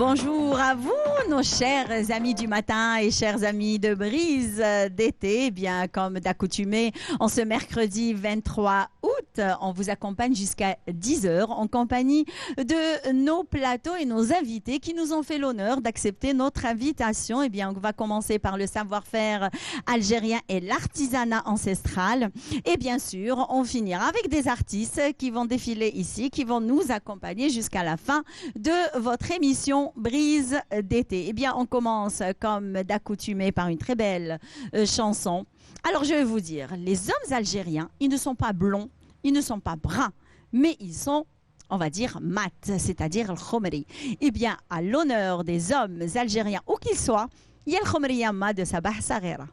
Bonjour à vous, nos chers amis du matin et chers amis de Brise d'été. Eh bien, comme d'accoutumé, en ce mercredi 23 août, on vous accompagne jusqu'à 10h en compagnie de nos plateaux et nos invités qui nous ont fait l'honneur d'accepter notre invitation. Eh bien, on va commencer par le savoir-faire algérien et l'artisanat ancestral. Et bien sûr, on finira avec des artistes qui vont défiler ici, qui vont nous accompagner jusqu'à la fin de votre émission Brise d'été. Eh bien, on commence comme d'accoutumé par une très belle chanson. Alors, je vais vous dire, les hommes algériens, ils ne sont pas blonds, ils ne sont pas bruns, mais ils sont, on va dire, mat, c'est-à-dire le khomri. Eh bien, à l'honneur des hommes algériens, où qu'ils soient, il y a le khomri yamma de Sabah Saghera.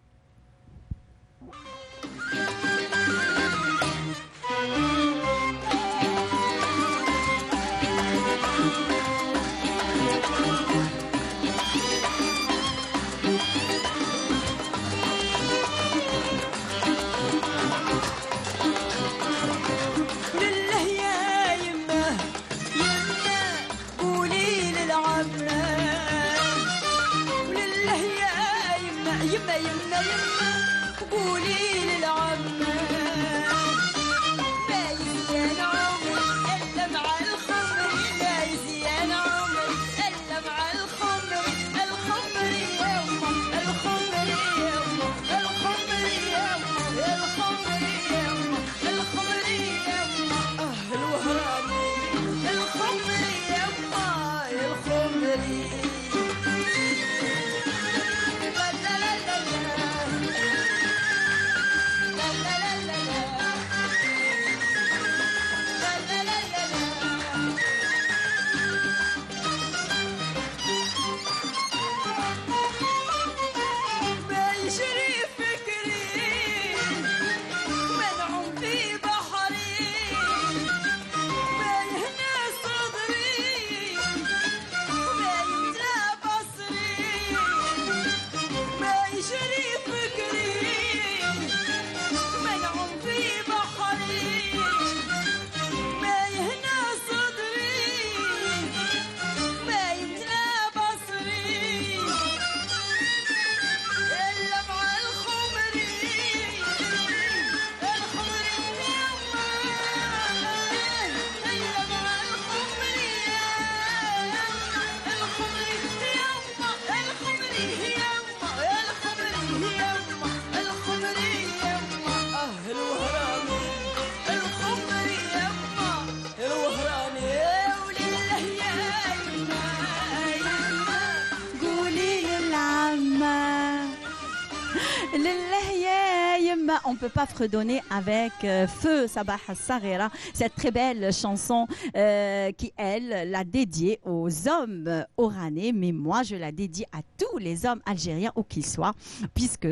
On ne peut pas fredonner avec Feu Sabah Saghera, cette très belle chanson qui, elle, l'a dédiée aux hommes oranais, mais moi, je la dédie à tous les hommes algériens, où qu'ils soient, puisque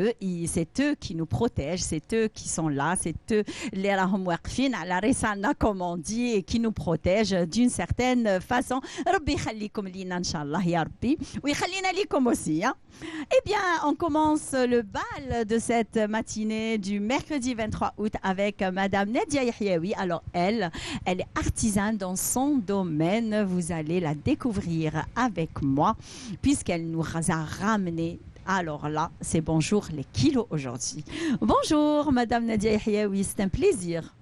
c'est eux qui nous protègent, c'est eux qui sont là, c'est eux, les rahom waqfin ala risana, comme on dit, et qui nous protègent d'une certaine façon. Rabbi khallikum lina, Inch'Allah, ya Rabbi. Oui, khallina likum aussi. Eh bien, on commence le bal de cette matinée du mercredi 23 août avec Madame Nadia Yahyaoui. Alors elle est artisane dans son domaine. Vous allez la découvrir avec moi puisqu'elle nous a ramené. Alors là, c'est bonjour les kilos aujourd'hui. Bonjour Madame Nadia Yahyaoui, c'est un plaisir.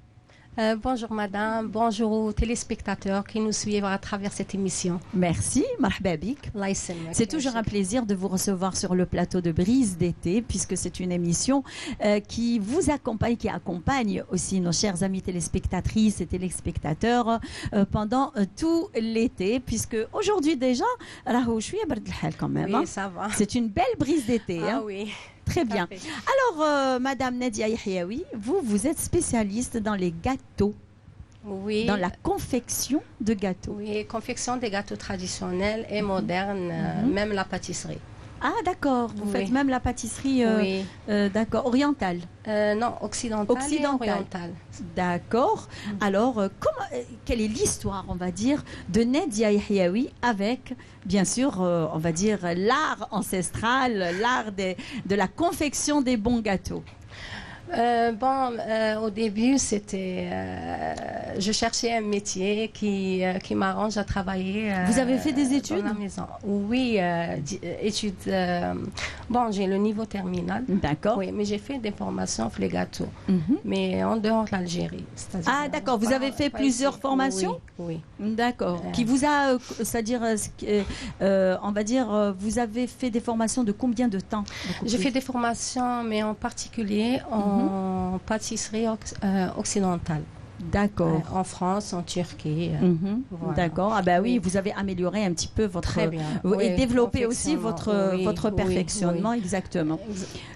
Bonjour madame, bonjour aux téléspectateurs qui nous suivent à travers cette émission. Merci, marhaba bik. C'est toujours un plaisir de vous recevoir sur le plateau de Brise d'été puisque c'est une émission qui vous accompagne, qui accompagne aussi nos chers amis téléspectatrices et téléspectateurs pendant tout l'été puisque aujourd'hui déjà, quand même. Oui, ça va. C'est une belle brise d'été. Ah oui. Très bien. Alors, Madame Nadia Yahyaoui, vous êtes spécialiste dans les gâteaux. Oui. Dans la confection de gâteaux. Oui, confection des gâteaux traditionnels et modernes, même la pâtisserie. Ah, d'accord. Vous faites même la pâtisserie d'accord, orientale. Non, occidentale. Et orientale. D'accord. Alors, quelle est l'histoire, on va dire, de Nadia Yahyaoui avec, bien sûr, on va dire, l'art ancestral, l'art de la confection des bons gâteaux? Au début, je cherchais un métier qui m'arrange à travailler. Vous avez fait des études? Dans la maison. Oui, études. J'ai le niveau terminal. D'accord. Oui, mais j'ai fait des formations pour les gâteaux, mais en dehors de l'Algérie. Ah, d'accord. Vous avez fait plusieurs formations? Oui. D'accord. Qui vous a, c'est-à-dire, on va dire, vous avez fait des formations de combien de temps? J'ai fait des formations, mais en particulier en pâtisserie occidentale. D'accord. En France, en Turquie. Voilà. D'accord. Ah ben oui, vous avez amélioré un petit peu votre... Très bien. Et développé aussi votre perfectionnement, exactement.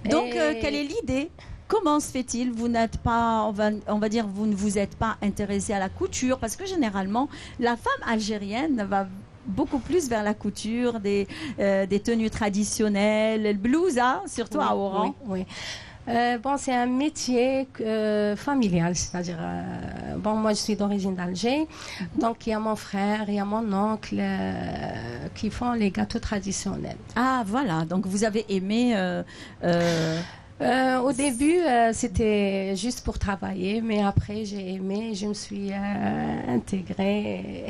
Donc, quelle est l'idée? Comment se fait-il? Vous n'êtes pas, on va dire, vous ne vous êtes pas intéressé à la couture, parce que généralement, la femme algérienne va beaucoup plus vers la couture, des tenues traditionnelles, le blousa, surtout à Oran. Oui. C'est un métier familial, c'est-à-dire, moi je suis d'origine d'Alger, donc il y a mon frère, il y a mon oncle qui font les gâteaux traditionnels. Ah voilà, donc vous avez aimé... Au début, c'était juste pour travailler, mais après j'ai aimé, je me suis intégrée.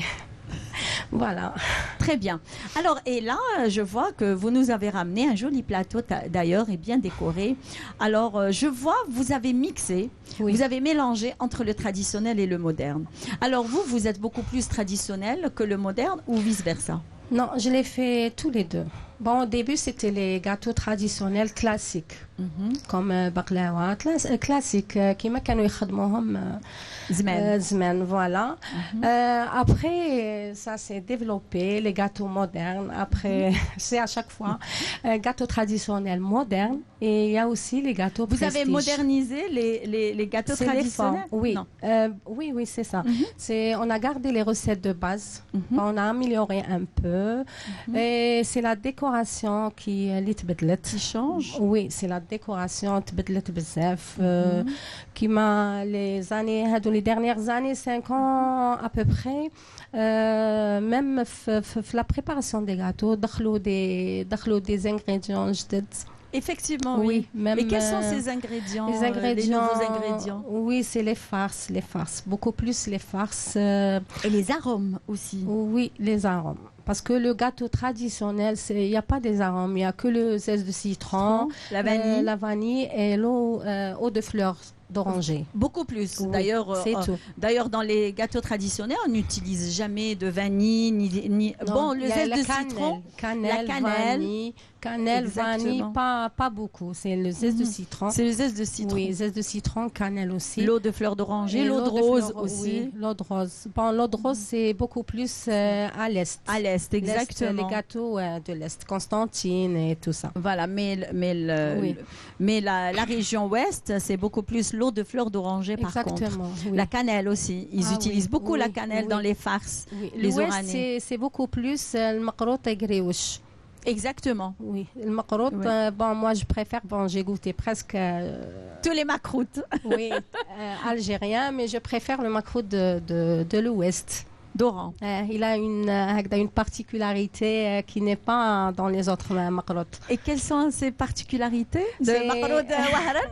Voilà. Très bien. Alors, et là, je vois que vous nous avez ramené un joli plateau d'ailleurs et bien décoré. Alors, je vois, vous avez mixé, vous avez mélangé entre le traditionnel et le moderne. Alors, vous êtes beaucoup plus traditionnel que le moderne ou vice-versa? Non, je l'ai fait tous les deux. Au début, c'était les gâteaux traditionnels classiques, comme baklawa, classiques, qui m'a زمان, voilà. Après, ça s'est développé, les gâteaux modernes. Après, c'est à chaque fois gâteaux traditionnels modernes. Et il y a aussi les gâteaux prestige. Vous avez modernisé les gâteaux traditionnels? Oui. Oui, c'est ça. On a gardé les recettes de base. On a amélioré un peu. Et c'est la décoration qui change. Oui, c'est la décoration qui m'a les dernières années, 5 ans à peu près, même la préparation des gâteaux, des ingrédients جدد. Effectivement, oui. Même, mais quels sont ces ingrédients? Les nouveaux ingrédients? Oui, c'est les farces, beaucoup plus les farces. Et les arômes aussi? Oui, les arômes. Parce que le gâteau traditionnel, il n'y a pas des arômes, il n'y a que le zeste de citron, la vanille et l'eau de fleurs d'oranger. Beaucoup plus. Oui, d'ailleurs, dans les gâteaux traditionnels, on n'utilise jamais de vanille ni le zeste de citron, la cannelle, vanille, pas beaucoup. C'est le zeste de citron. C'est le zeste de citron. Oui, zeste de citron, cannelle aussi. L'eau de fleurs d'oranger, l'eau de rose aussi. Oui, l'eau de rose. L'eau de rose, c'est beaucoup plus à l'est. À l'est, exactement. Les gâteaux de l'est, Constantine et tout ça. Voilà, mais la région ouest, c'est beaucoup plus l'eau de fleurs d'oranger par contre. Oui. La cannelle aussi. Ils utilisent beaucoup la cannelle dans les farces. Oui. Les L'ouest, c'est beaucoup plus le maqueroute et grioche. Exactement. Oui, le maqueroute, moi je préfère, j'ai goûté presque... tous les macroutes. Oui, algériens, mais je préfère le maqueroute de l'ouest. d'Oran. Il a une particularité qui n'est pas dans les autres maqueroutes. Et quelles sont ces particularités de maqueroute Wahran?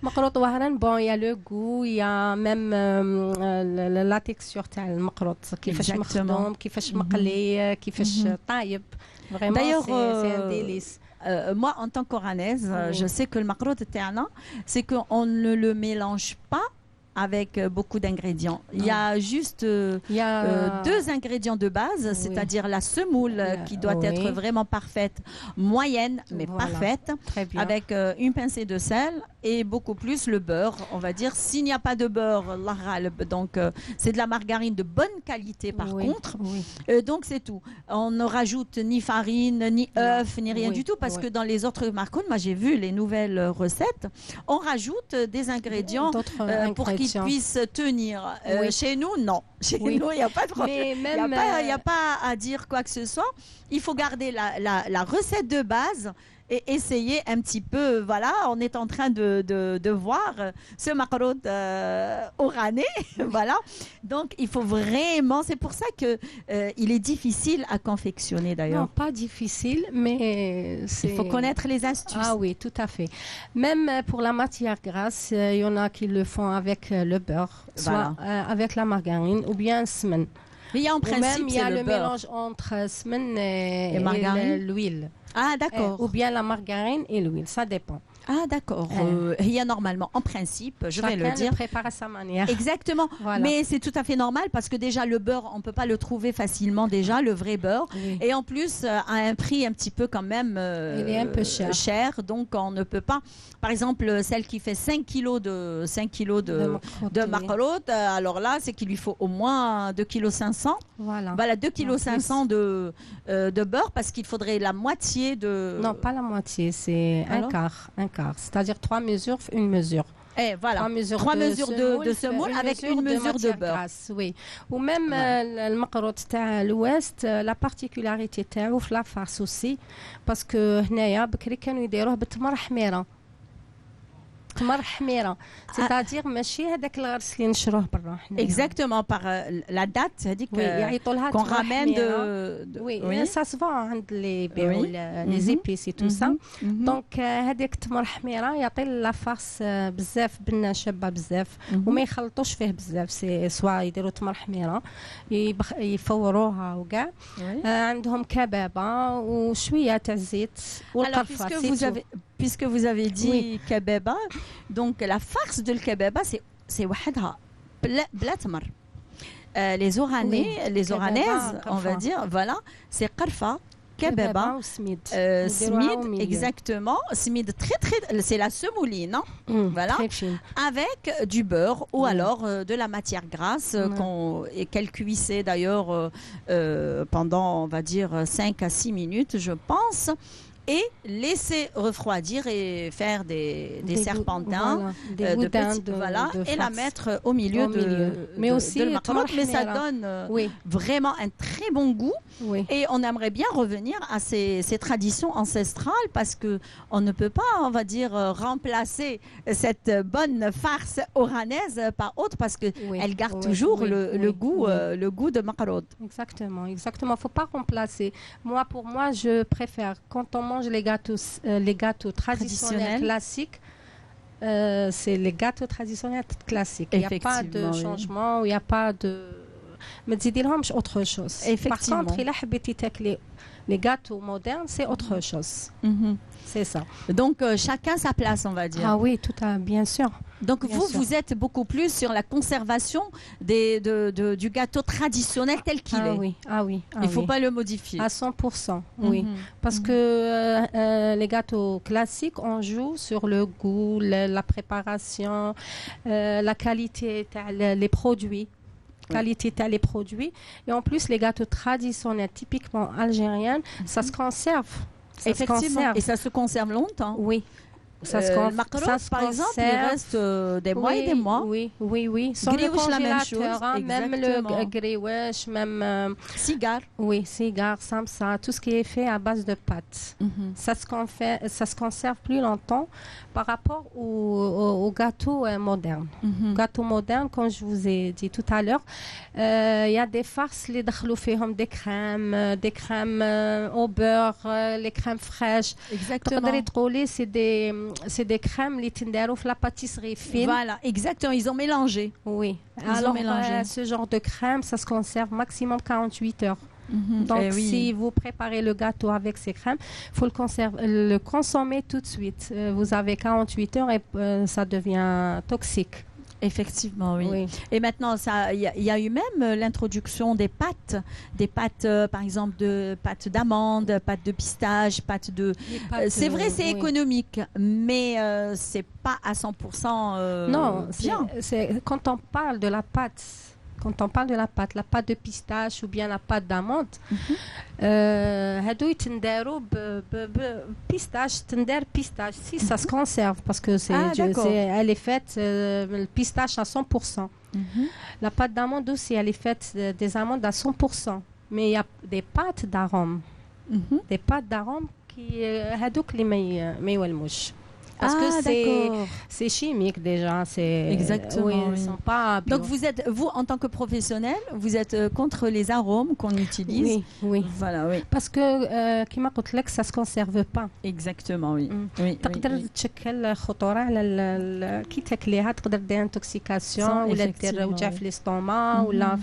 Maqueroute Wahran, il y a le goût, il y a même la texture de la maqueroute. كيفاش مخدوم, كيفاش مقلي, كيفاش طايب. Vraiment, d'ailleurs, c'est un délice. Moi, en tant qu'oranaise, je sais que le maqueroute terna, c'est qu'on ne le mélange pas avec beaucoup d'ingrédients. Il y a juste deux ingrédients de base, c'est-à-dire la semoule qui doit être vraiment parfaite, moyenne, mais parfaite, avec une pincée de sel et beaucoup plus le beurre, on va dire. S'il n'y a pas de beurre, donc c'est de la margarine de bonne qualité par contre. Donc c'est tout. On ne rajoute ni farine, ni œufs, ni rien du tout, parce que dans les autres marques, moi j'ai vu les nouvelles recettes, on rajoute des ingrédients pour qu'ils puissent tenir. Chez nous, non. Chez nous, il n'y a pas de problème. Il n'y a pas à dire quoi que ce soit. Il faut garder la recette de base et essayer un petit peu. Voilà, on est en train de voir ce macaroon oranais. Voilà. Donc, il faut vraiment. C'est pour ça que il est difficile à confectionner Non, d'ailleurs. pas difficile, mais c'est... Il faut connaître les astuces. Ah oui, tout à fait. Même pour la matière grasse, il y en a qui le font avec le beurre, soit avec la margarine ou bien semaine. Mais il y a en Ou principe, même, il y a c'est le le beurre. mélange entre semaine et margarine. l'huile. Ah, d'accord. Ou bien la margarine et l'huile, ça dépend. Ah, d'accord. Il y a normalement, en principe, je vais le Chacun dire. prépare à sa manière. Exactement. Voilà. Mais c'est tout à fait normal parce que déjà, le beurre, on ne peut pas le trouver facilement déjà, le vrai beurre. Oui. Et en plus, à un prix un petit peu quand même Il est un peu cher. Donc, on ne peut pas. Par exemple, celle qui fait 5 kilos de macarotte, alors là, c'est qu'il lui faut au moins 2,5 kg. Voilà. Voilà, 2,5 kg de beurre parce qu'il faudrait la moitié de... Non, pas la moitié, c'est un Alors quart. C'est-à-dire 3 mesures, une mesure. Et voilà, 3 mesures de semoule avec une mesure de matière beurre. grasse, oui. Ou même le macarotte تاع l'ouest, la particularité تاعو في la farce aussi parce que هنايا بكري كانوا يديروه بالتمر حميره. تمر حميره، c'est-à-dire ماشي هذاك الغرس اللي نشروه برا حنايا. Exactement, par la date, هذيك Oui, يعيطوا لها qu'on تمر ramène حميرة. de... Oui, ça se vend عند les بيعوا les épices et tout ça. دونك هذيك التمر حميره يعطي لا فارس بزاف بنه شابه بزاف وما يخلطوش فيه بزاف، سي سوا يديروا تمر حميره يفوروها وكاع. عندهم كبابه وشويه تاع الزيت والقرفه. Puisque vous avez dit kebaba, donc la farce de kebaba, c'est وحدها بلا تمر. Les Oranais, les Oranaises, on va dire, voilà, c'est qarfa, kebaba, smid, exactement, smid c'est la semouline, voilà, avec du beurre ou alors de la matière grasse qu'elle cuisait d'ailleurs pendant, on va dire, 5 à 6 minutes, je pense. Et laisser refroidir et faire des serpentins de petits, voilà, et la mettre au milieu mais aussi de macarotte. Mais ça donne vraiment un très bon goût. Oui. Et on aimerait bien revenir à ces traditions ancestrales parce que on ne peut pas, on va dire, remplacer cette bonne farce oranaise par autre parce que elle garde toujours le goût de macarotte. Exactement. Faut pas remplacer. Pour moi, je préfère quand on mange les gâteaux traditionnels classiques. C'est les gâteaux traditionnels classiques. Il n'y a pas de changement, il n'y a pas de... ما تزيديلهمش autre chose. Par contre, il a حبيتي تاكلي les gâteaux modernes, c'est autre chose. C'est ça. Donc chacun sa place, on va dire. Ah oui, bien sûr. Donc vous êtes beaucoup plus sur la conservation du gâteau traditionnel tel qu'il est. Il ne faut pas le modifier. À 100%, oui. Parce que les gâteaux classiques, on joue sur le goût, la préparation, la qualité, les produits. Les produits. Et en plus, les gâteaux traditionnels, typiquement algériens, ça se conserve. Effectivement. Et ça se conserve longtemps. Oui. Le macaron, par exemple, il reste des mois et des mois. Oui. Sans le congélateur, même le grioche, même... Cigare. Oui, cigare, samsa, tout ce qui est fait à base de pâte. Ça se conserve plus longtemps par rapport au gâteau moderne. Gâteau moderne, comme je vous ai dit tout à l'heure, il y a des farces, les des crèmes au beurre, les crèmes fraîches. Exactement. C'est des crèmes les tindero la pâtisserie fine. Voilà, exactement, ils ont mélangé. Oui. Alors ce genre de crème, ça se conserve maximum 48 heures. Donc si vous préparez le gâteau avec ces crèmes, il faut le consommer tout de suite. Vous avez 48 heures et ça devient toxique. Effectivement, oui. Et maintenant, il y a eu même l'introduction des pâtes, par exemple, de pâtes d'amandes, pâtes de pistache, c'est vrai, c'est économique, mais c'est pas à 100% non, bien. Quand on parle de la pâte, la pâte de pistache ou bien la pâte d'amande, هادو يتنداروا بpistache pistache. Si ça se conserve parce que elle est faite le pistache à 100%. La pâte d'amande aussi, elle est faite des amandes à 100%. Mais il y a des pâtes d'arômes. Des pâtes d'arômes هذوك اللي ما يولموش. Parce que c'est chimique déjà. Exactement. Oui, ils sont pas bio. Donc vous en tant que professionnel, vous êtes contre les arômes qu'on utilise. Oui, oui. Voilà, oui. Parce que كما قلت لك ça se conserve pas. Exactement, oui. Oui, تقدر تشكل خطورة على كي تاكليها تقدر دير intoxication ولا دير وجع في الاستوما ولا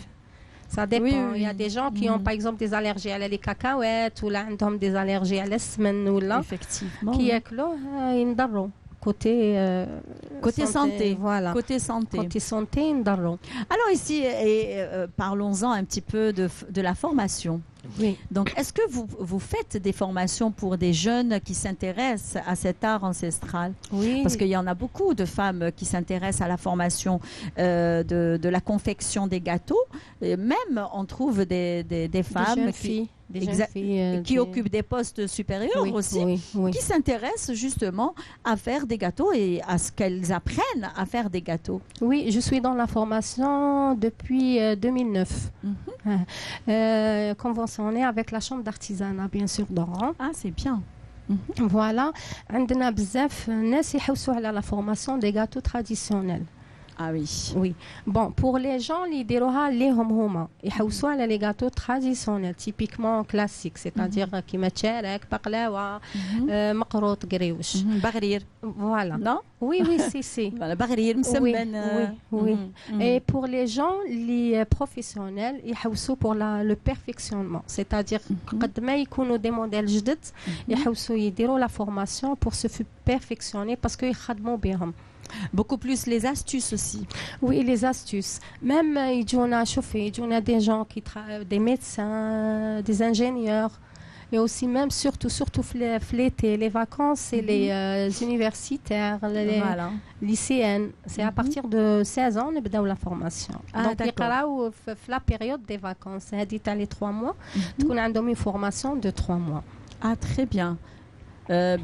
ça dépend. Il y a des gens qui ont par exemple des allergies à les cacahuètes ou là عندهم des allergies على السمن ولا effectivement كي ياكلوه ينضروا côté santé. Voilà. Côté santé ينضروا. Alors ici parlons-en un petit peu de la formation. Oui. Donc, est-ce que vous faites des formations pour des jeunes qui s'intéressent à cet art ancestral? Oui. Parce qu'il y en a beaucoup de femmes qui s'intéressent à la formation de la confection des gâteaux. Et même, on trouve des femmes qui occupent des postes supérieurs aussi, qui s'intéressent justement à faire des gâteaux et à ce qu'elles apprennent à faire des gâteaux. Oui, je suis dans la formation depuis 2009. Conventionné avec la chambre d'artisanat, bien sûr, d'Oran. Ah, c'est bien. Voilà. عندنا بزاف ناس يحوسوا على la formation des gâteaux traditionnels. Ah oui. Oui. Bon, pour les gens, اللي يديروها ليهم هما يحوسوا على les gâteaux traditionnels, typiquement classiques, c'est-à-dire كيما تشارك بقلاوة مقروط قريوش. بغرير. Voilà. Non? Oui, si. Voilà, بغرير مسمن. Oui. Et pour les gens, les professionnels, يحوسوا pour le perfectionnement, c'est-à-dire قد ما يكونوا des modèles جدد يحوسوا يديروا la formation pour se perfectionner parce que يخدموا بهم. Beaucoup plus les astuces aussi. Oui, les astuces. Même يجونا des gens qui travaillent, des médecins, des ingénieurs, et aussi même surtout l'été, les vacances et les universitaires, les lycéennes. C'est à partir de 16 ans on بداو la formation. Donc يقراو في la période des vacances. هذه تاع les 3 mois. تكون عندهم une formation de 3 mois. Ah, très bien.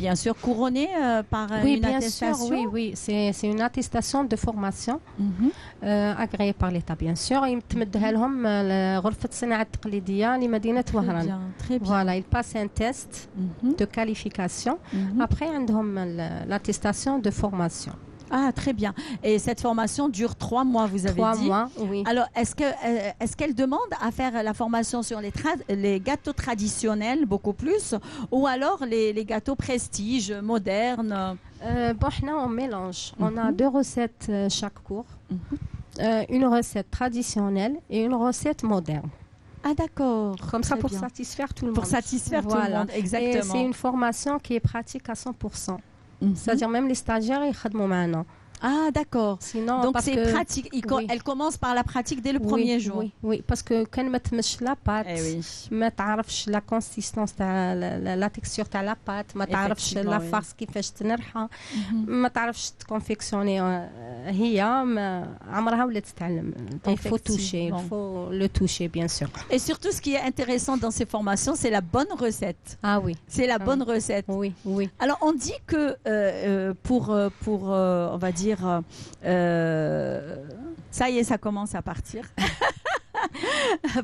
Bien sûr, couronné par une attestation. Sûr, oui, c'est une attestation de formation agréée par l'État, bien sûr. يمتمدها لهم غرفة الصناعة التقليدية لمدينة وهران. Très bien. Voilà, ils passent un test de qualification. Après, عندهم l'attestation de formation. Ah, très bien. Et cette formation dure 3 mois, vous avez dit. 3 mois, oui. Alors, est-ce qu'elle demande à faire la formation sur les gâteaux traditionnels, beaucoup plus, ou alors les gâteaux prestige, modernes? Bon, on mélange. On a 2 recettes chaque cours. Une recette traditionnelle et une recette moderne. Ah, d'accord. Comme ça, pour satisfaire tout le monde. Pour satisfaire tout le monde, exactement. Et c'est une formation qui est pratique à 100%. C'est-à-dire même les stagiaires ils خدموا معنا. Ah, d'accord. Sinon, donc c'est pratique. Elle commence par la pratique dès le premier jour. Oui, parce que quand ما تمش la pâte, ما تعرفش la consistance تاع la texture تاع la pâte, ما تعرفش la farce كيفاش تنرحها, ما تعرفش تكونفيكسيوني هي عمرها ولا تتعلم. Donc il faut le toucher bien sûr. Et surtout ce qui est intéressant dans ces formations, c'est la bonne recette. Ah oui. C'est la bonne recette. Oui. Alors on dit que pour on va dire ça y est, ça commence à partir.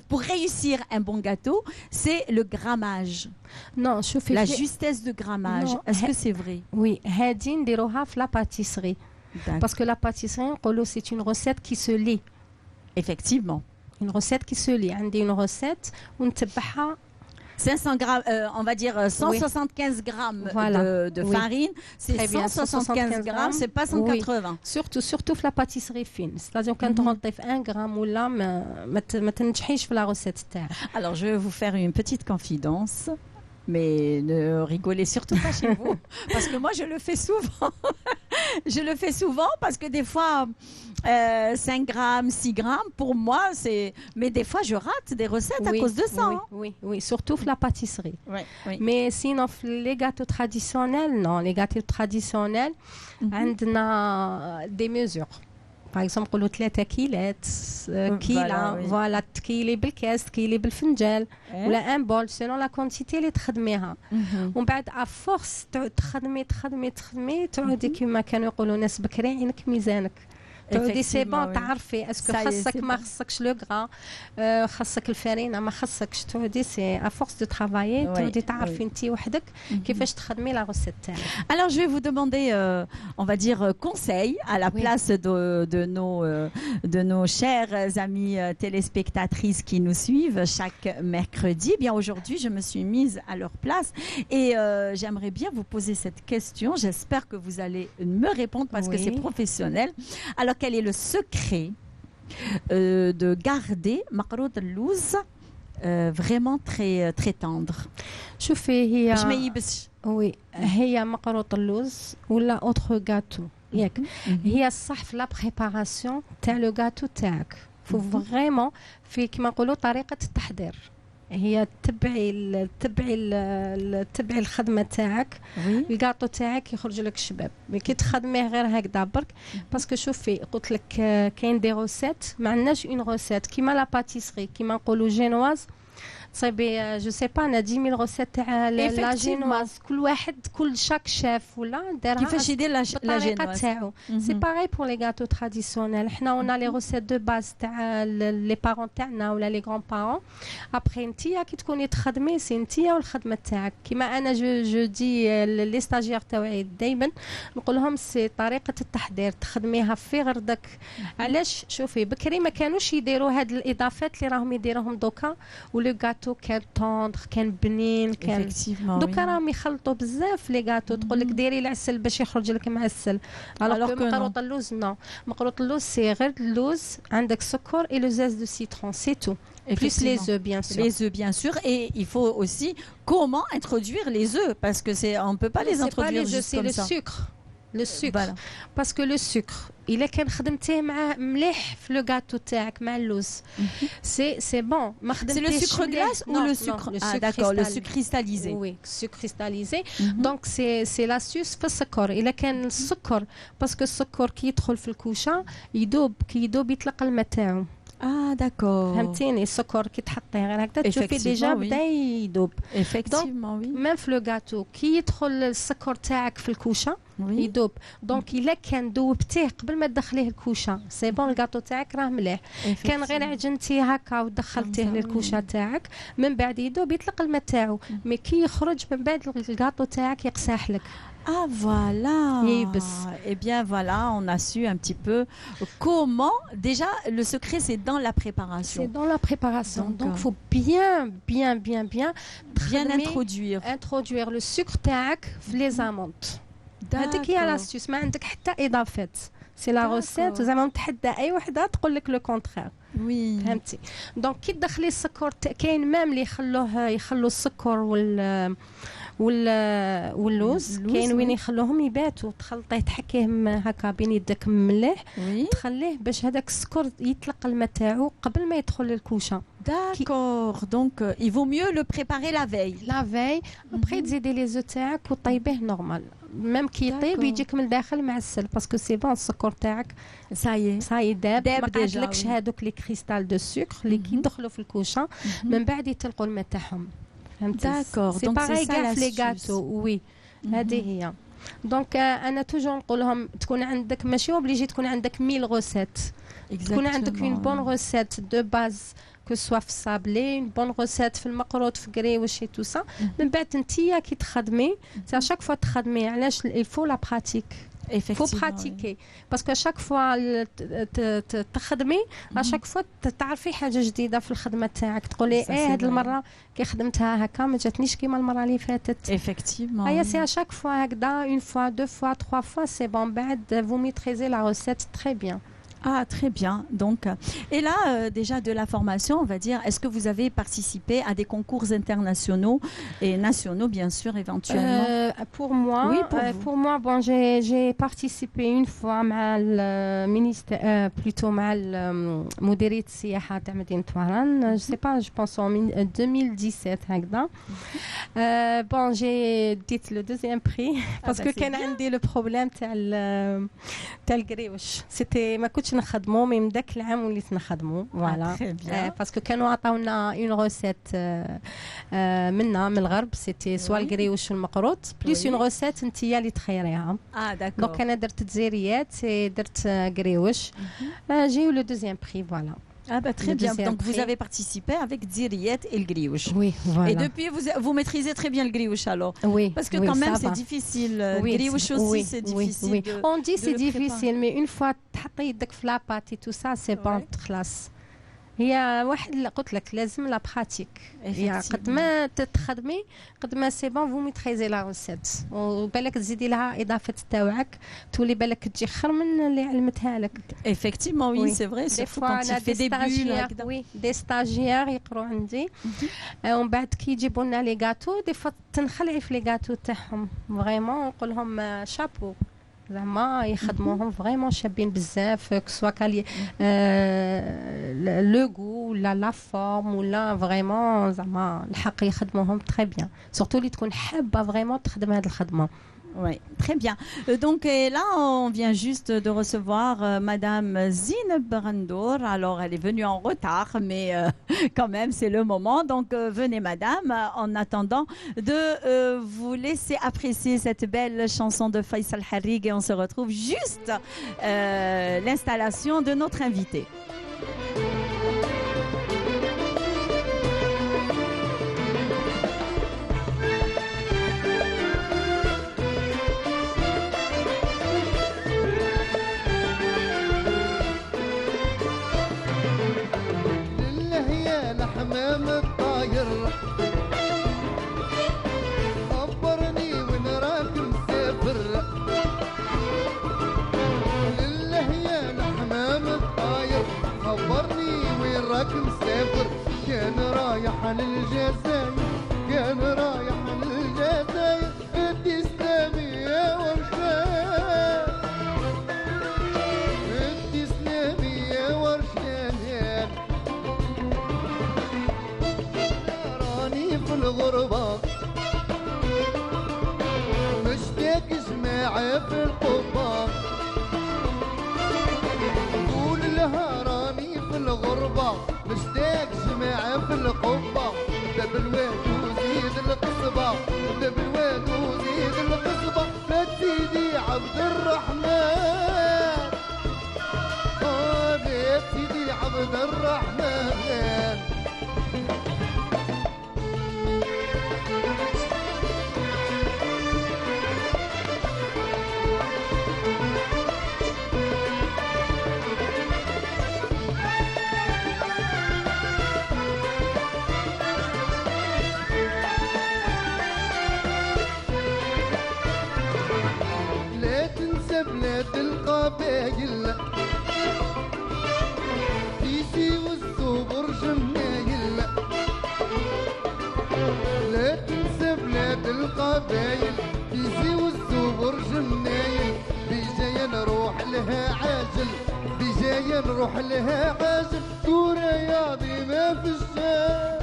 Pour réussir un bon gâteau, c'est le grammage. Non, la justesse de grammage. Est-ce que c'est vrai? Oui, هادي نديروها في la pâtisserie. Parce que la pâtisserie, c'est une recette qui se lit. Effectivement. Une recette qui se lit. عندي une recette ونتبعها 500 grammes, on va dire 175 grammes de farine, c'est 175 grammes, c'est pas 180. Surtout في la pâtisserie fine. C'est-à-dire quand on enlève 1 gramme ou là, ما تنجحيش في la recette تاعك. Alors je vais vous faire une petite confidence. Mais ne rigolez surtout pas chez vous, parce que moi je le fais souvent. Je le fais souvent parce que des fois 5 grammes, 6 grammes, pour moi c'est... Mais des fois je rate des recettes à cause de ça. Oui, surtout la pâtisserie. Oui. Mais sinon les gâteaux traditionnels, non, les gâteaux traditionnels, on a des mesures. Par exemple, قولوا 3 كيلات كيلة فوالا تكيلي بالكاس تكيلي بالفنجال ولا ان بول سينون لا كونتيتي اللي تخدميها ومن بعد افورس تخدمي تعودي كما كانوا يقولوا ناس بكري عينك ميزانك تعودي سي بون oui. تعرفي اسكو Ça y est, خاصك c'est ما bon. خاصكش لو غرا خاصك الفرينه ما خاصكش تعودي سي ا فورس دو ترافايي Oui, تعودي oui. تعرفي انت وحدك كيفاش تخدمي لا روسيت تاعك. Alors, je vais vous demander, on va dire, conseil à la Oui. place de nos chers amis téléspectatrices qui nous suivent chaque mercredi. Eh bien, aujourd'hui, je me suis mise à leur place et j'aimerais bien vous poser cette question. J'espère que vous allez me répondre parce que Oui. c'est professionnel. Alors, quel est le secret de garder مقروط اللوز vraiment très, très tendre شوفي هي باش ما يبسش. وي هي مقروط اللوز ولا اوتر غاتو ياك هي الصح في لا بريباراسيون تاع لو غاتو تاعك فو فريمون في كيما نقولوا طريقه التحضير هي تبعي الخدمه تاعك Oui. الكاطو تاعك يخرج لك شباب مي كي تخدميه غير هكذا برك باسكو شوفي قلت لك كاين دي روسيت ما عندناش اون روسيت كيما لا باتيسري كيما نقولوا جينواز صايبي جو سي با انا 10000 روسيت تاع لا جينواز كل واحد كل شاك شيف ولا دارها كيفاش يدير لا بالطريقه جينواز. تاعو سي باغي بور لي غاتو تراديسيونيل حنا اون لي روسيت دو باز تاع لي بارون تاعنا ولا لي غران بارون ابري نتيا كي تكوني تخدمي سي نتيا والخدمه تاعك كيما انا جو دي لي ستاجير تاعي دائما نقول لهم سي طريقه التحضير تخدميها في غردك علاش شوفي بكري ما كانوش يديروا هاد الاضافات اللي راهم يديروهم دوكا ولو غاتو كان طوندر كان بنين كان Effectivement, دوكا oui. راهم يخلطوا بزاف لي غاتو تقول لك ديري العسل باش يخرج لك معسل الوغ Alors que مقروط اللوز نو مقروط اللوز سي غير اللوز عندك سكر اي لو زاز دو سيترون سي تو بليس لي Effectivement. زو بيان سور Les œufs, bien sûr, et il faut aussi comment introduire les œufs, parce que on peut pas les introduire juste سي comme لو ça. سكر لو سكر Voilà. باسكو لو سكر الا كان خدمتيه مع مليح في لو غاتو تاعك مع اللوز سي بون ما C'est le خدمتيش sucre glace ou le sucre? Ah, d'accord, le sucre cristallisé. Oui, sucre cristallisé. Donc c'est l'astuce في السكر الا كان السكر باسكو السكر كي يدخل في الكوشه كي يدوب يطلق الماء تاعو Ah, d'accord. فهمتيني السكر كي تحطيه غير هكذا تشوفي ديجا Effectivement, oui. بدا يدوب Effectivement, oui. ميم في لو غاتو كي يدخل السكر تاعك في الكوشه Oui. يدوب دونك الا كان دوبتيه قبل ما تدخليه الكوشه سي بون الكاطو تاعك راه مليح كان غير عجنتيه هكا ودخلتيه للكوشه تاعك من بعد يدوب يطلق الماء تاعو مي كي يخرج من بعد الكاطو تاعك يقساح لك Ah, voilà. Yibs. Eh bien, voilà, on a su un petit peu comment. Déjà, le secret, c'est dans la سي préparation. دون لا بريباراسيون Donc, دونك فو بيان Bien تخدمي introduire. انترودوير لو سكر تاعك في لي زامونت هذيك هي D'accord. لاستيوس ما عندك حتى اضافات سي لا D'accord. روسيت زعما متحدى اي وحده تقول لك لو كونترير Oui. فهمتي دونك كي تدخلي السكر كاين مام اللي يخلوا السكر واللوز كاين وين يخلوهم يباتوا تخلطيه تحكيهم هكا بين يدك مليح Oui. تخليه باش هذاك السكر يطلق الماء تاعو قبل ما يدخل للكوشه D'accord. Donc, il vaut mieux le préparer la veille. لا في ابخي تزيدي لي زو تاعك وطيبيه نورمال ميم كي يطيب D'accord. يجيك من الداخل معسل باسكو سي بون السكر تاعك Ça y est. صاي داب داب ما ديجا، قعدلكش وي. هذوك لي كريستال دو سكر اللي كي يدخلوا في الكوشه من بعد يطلقوا الماء تاعهم فهمتي D'accord. سي Donc, c'est باغي ça كاع في لي l'astuce. غاتو وي هذه هي دونك انا توجور نقول لهم تكون عندك ماشي اوبليجي تكون عندك 1000 روسيت تكون عندك اون بون روسيت دو باز كو سوا في الصابلي اون بون روسيت في المقروط في كريوش تو سا من بعد انتيا كي تخدمي سا شاك فوا تخدمي علاش الفو لا براتيك فو براتيكي باسكو شاك فوا تخدمي شاك فوا تعرفي حاجه جديده في الخدمه تاعك تقولي هاد المره كي خدمتها هكا ما جاتنيش كيما المره اللي فاتت Effectivement. هيا سي شاك فوا هكذا اون فوا دو فوا تخوا فوا سي بون بعد فو ميتريزي لا روسيت تري بيان Ah, très bien. Donc, et là, déjà de la formation, on va dire, est-ce que vous avez participé à des concours internationaux et nationaux, bien sûr, éventuellement? Pour moi, Oui, pour vous. bon, j'ai participé une fois مع المينيستير plutôt مع مديرية السياحة تاع مدينة وهران. Je sais pas, je pense en 2017 هكذا. Bon, j'ai dit le deuxième prix parce que كان عندي le problème تاع القريوش. C'était ما كنتش مابقيتش نخدمو من داك العام وليت نخدمو فوالا باسكو كانوا عطاونا اون روسيت منا من الغرب سيتي سوا الكريوش والمقروط بليس اون روسيت انت اللي تخيريها داكور دونك انا درت تزيريات درت كريوش جيو لو دوزيام بري فوالا. Ah bah très bien. Donc vous avez participé avec Dziriet et le griouche. Oui, voilà. Et depuis vous maîtrisez très bien le griouche alors. Oui. Parce que quand même c'est difficile. Le griouche aussi c'est difficile. Oui. On dit c'est difficile mais une fois تحطي يدك في لا بات et tout ça c'est bon خلاص. هي واحد اللي قلت لك لازم لا براتيك هي قد ما تخدمي قد ما سي بون فو ميتريزي لا روسيت وبالك تزيدي لها اضافه تاعك تولي بالك تجي خير من اللي علمتها لك. Effectivement oui c'est vrai surtout quand tu fais des bulles. Oui des stagiaires يقروا عندي ومن بعد كي يجيبوا لنا لي غاتو دي فوا تنخلعي في لي غاتو تاعهم فريمون نقول لهم شابو زعما يخدموهم فريمون شابين بزاف كسوا كالي لو غو ولا لا فورم ولا فريمون زعما الحق يخدموهم تري بيان سورتو اللي تكون حابه فريمون تخدم هذه الخدمه. Oui, très bien. Donc là, on vient juste de recevoir Madame Zine Brandour. Alors, elle est venue en retard, mais quand même, c'est le moment. Donc, venez, Madame, en attendant de vous laisser apprécier cette belle chanson de Faisal Harrig. Et on se retrouve juste l'installation de notre invité. حمام الطاير خبرني وين راك مسافر لله يا حمام الطاير خبرني وين راك مسافر كان رايح للجزائر كان رايح للجزائر ادي سلامي يا ورشان ادي سلامي يا ورشان في الغربة مشتاق جماعة في القبة قول لها راني في الغربة مشتاق جماعة في القبة باب الواد وزيد القصبة باب الواد وزيد القصبة فات سيدي عبد الرحمن فات سيدي عبد الرحمن. بلاد القبايل تيسي والصبر جمايل لا تنسى بلاد القبايل تيسي والصبر جمايل بجاية نروح لها عاجل بجاية نروح لها عاجل كورة يا عظيمة في الشام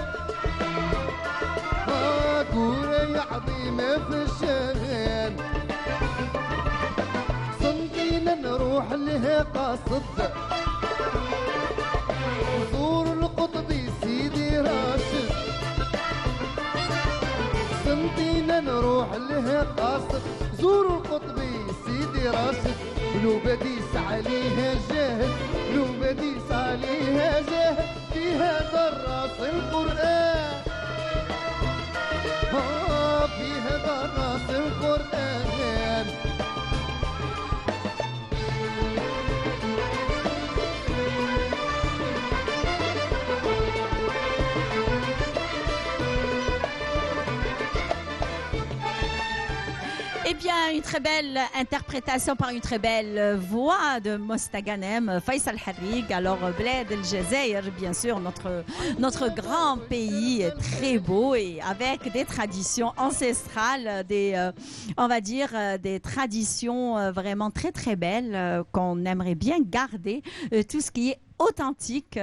كورة يا عظيمة في الشام نروح لها قاصد زور القطبي سيدي راشد سنتينا نروح لها قاصد زور القطبي سيدي راشد لو بديس عليها جاهد لو بديس عليها جاهد فيها دراس القرآن فيها دراس القرآن. Eh bien, une très belle interprétation par une très belle voix de Mostaganem, Faisal Harrig. Alors, Bled El Jazeer, bien sûr, notre grand pays, très beau et avec des traditions ancestrales, on va dire, des traditions vraiment très, très belles qu'on aimerait bien garder. Tout ce qui est authentique.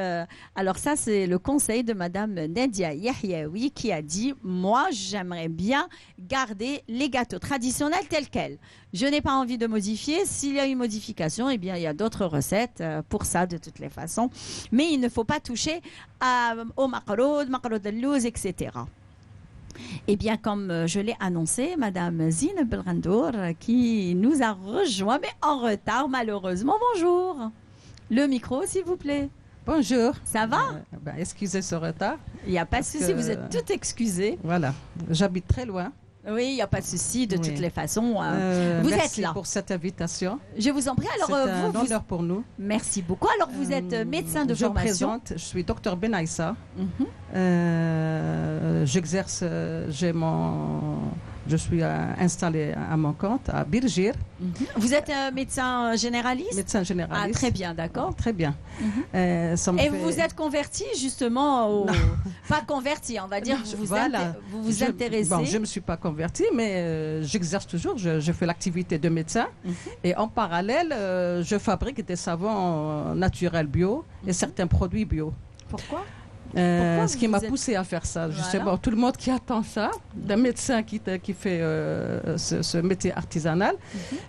Alors ça, c'est le conseil de Madame Nadia Yahyaoui qui a dit « Moi, j'aimerais bien garder les gâteaux traditionnels tels quels. Je n'ai pas envie de modifier. S'il y a une modification, eh bien, il y a d'autres recettes pour ça de toutes les façons. Mais il ne faut pas toucher au maqroud, al-louz, etc. » Eh bien, comme je l'ai annoncé, Madame Zine Belrandour qui nous a rejoint, mais en retard malheureusement. Bonjour. Le micro, s'il vous plaît. Bonjour. Ça va? Excusez ce retard. Il n'y a pas de souci, vous êtes tout excusé. Voilà, j'habite très loin. Oui, il n'y a pas de souci, de toutes les façons. Vous êtes merci là. pour cette invitation. Je vous en prie. Alors, c'est un honneur pour nous. Merci beaucoup. Alors, vous êtes médecin de formation. Je suis docteur Benaïssa. Mhm. J'exerce, je suis installée à mon compte à Birgir. Vous êtes médecin généraliste? Médecin généraliste. Ah, très bien, d'accord. Très bien. Et vous vous êtes converti justement au... Pas converti, on va dire. Vous vous intéressez. Bon, je ne me suis pas convertie, mais j'exerce toujours. Je fais l'activité de médecin. Et en parallèle, je fabrique des savons naturels bio et certains produits bio. Pourquoi? Ce qui m'a poussé à faire ça, justement, tout le monde qui attend ça, d'un médecin qui fait ce métier artisanal.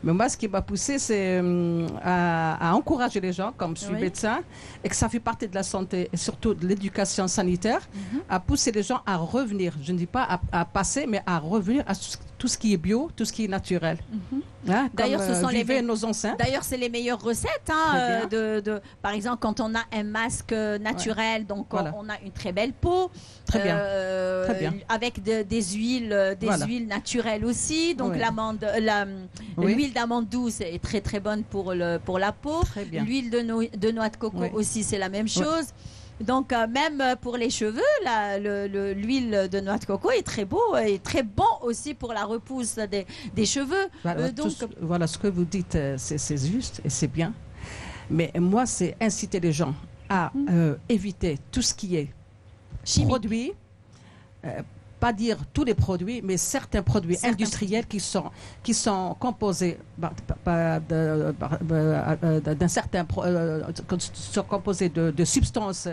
Mais moi, ce qui m'a poussé, c'est à encourager les gens, comme je suis médecin, et que ça fait partie de la santé et surtout de l'éducation sanitaire, à pousser les gens à revenir. Je ne dis pas à passer, mais à revenir à tout ce qui est bio, tout ce qui est naturel. Hein, d'ailleurs, ce sont nos anciens. D'ailleurs, c'est les meilleures recettes. Hein, par exemple, quand on a un masque naturel, donc voilà. on a une très belle peau. Très bien. Très bien. Avec des huiles naturelles aussi. Donc l'huile d'amande douce est très très bonne pour la peau. L'huile de noix de coco aussi, c'est la même chose. Donc même pour les cheveux, l'huile de noix de coco est très beau et très bon aussi pour la repousse des cheveux. Voilà, ce que vous dites, c'est juste et c'est bien. Mais moi, c'est inciter les gens à éviter tout ce qui est produits, pas dire tous les produits, mais certains produits industriels qui sont composés d'un certain sont composés de substances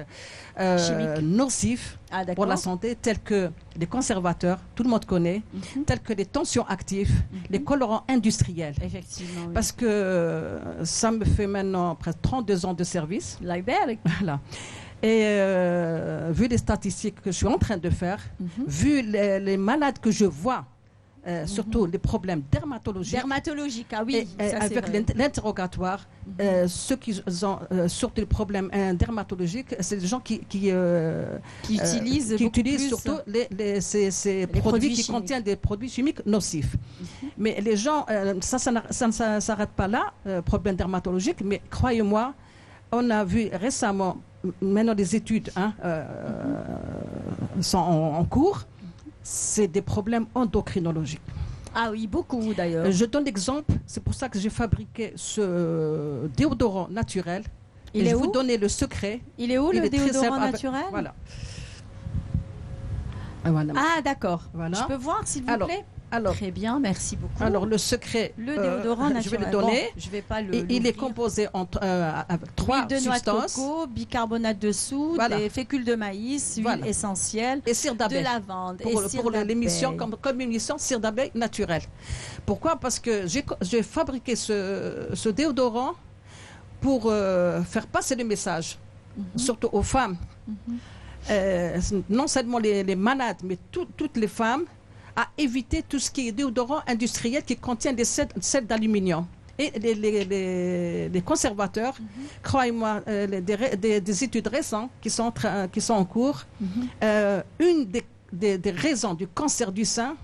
nocives pour la santé, telles que les conservateurs, tout le monde connaît, tels que les tensions actifs, les colorants industriels. Effectivement. Parce que ça me fait maintenant presque 32 ans de service. Voilà. Et vu les statistiques que je suis en train de faire, vu les malades que je vois, surtout les problèmes dermatologiques. Dermatologiques, ah oui. Et avec l'interrogatoire, ceux qui ont surtout les problèmes dermatologiques, c'est des gens qui utilisent surtout ces produits qui contiennent des produits chimiques nocifs. Mais les gens, ça ne s'arrête pas là, problème dermatologique, mais croyez-moi, on a vu récemment, maintenant les études sont en cours, c'est des problèmes endocrinologiques. Ah oui, beaucoup d'ailleurs. Je donne l'exemple, c'est pour ça que j'ai fabriqué ce déodorant naturel. Je vais vous donner le secret. Il est où le déodorant naturel? Voilà. Ah d'accord. Voilà. Je peux voir s'il vous plaît? Alors, très bien, merci beaucoup. Alors le secret, le déodorant naturel, je vais le donner. Je vais pas le. Il est composé avec 3 substances. Huile de noix de coco, bicarbonate de soude, des fécule de maïs, huile essentielle, et cire d'abeille. De lavande. Pour l'émission, comme émission, cire d'abeille naturelle. Pourquoi? Parce que j'ai fabriqué ce déodorant pour faire passer le message, surtout aux femmes. Non seulement les malades, mais toutes les femmes, à éviter tout ce qui est déodorant industriel qui contient des sels d'aluminium. Et les conservateurs, croyez-moi, des études récentes qui sont en cours, une des raisons du cancer du sein,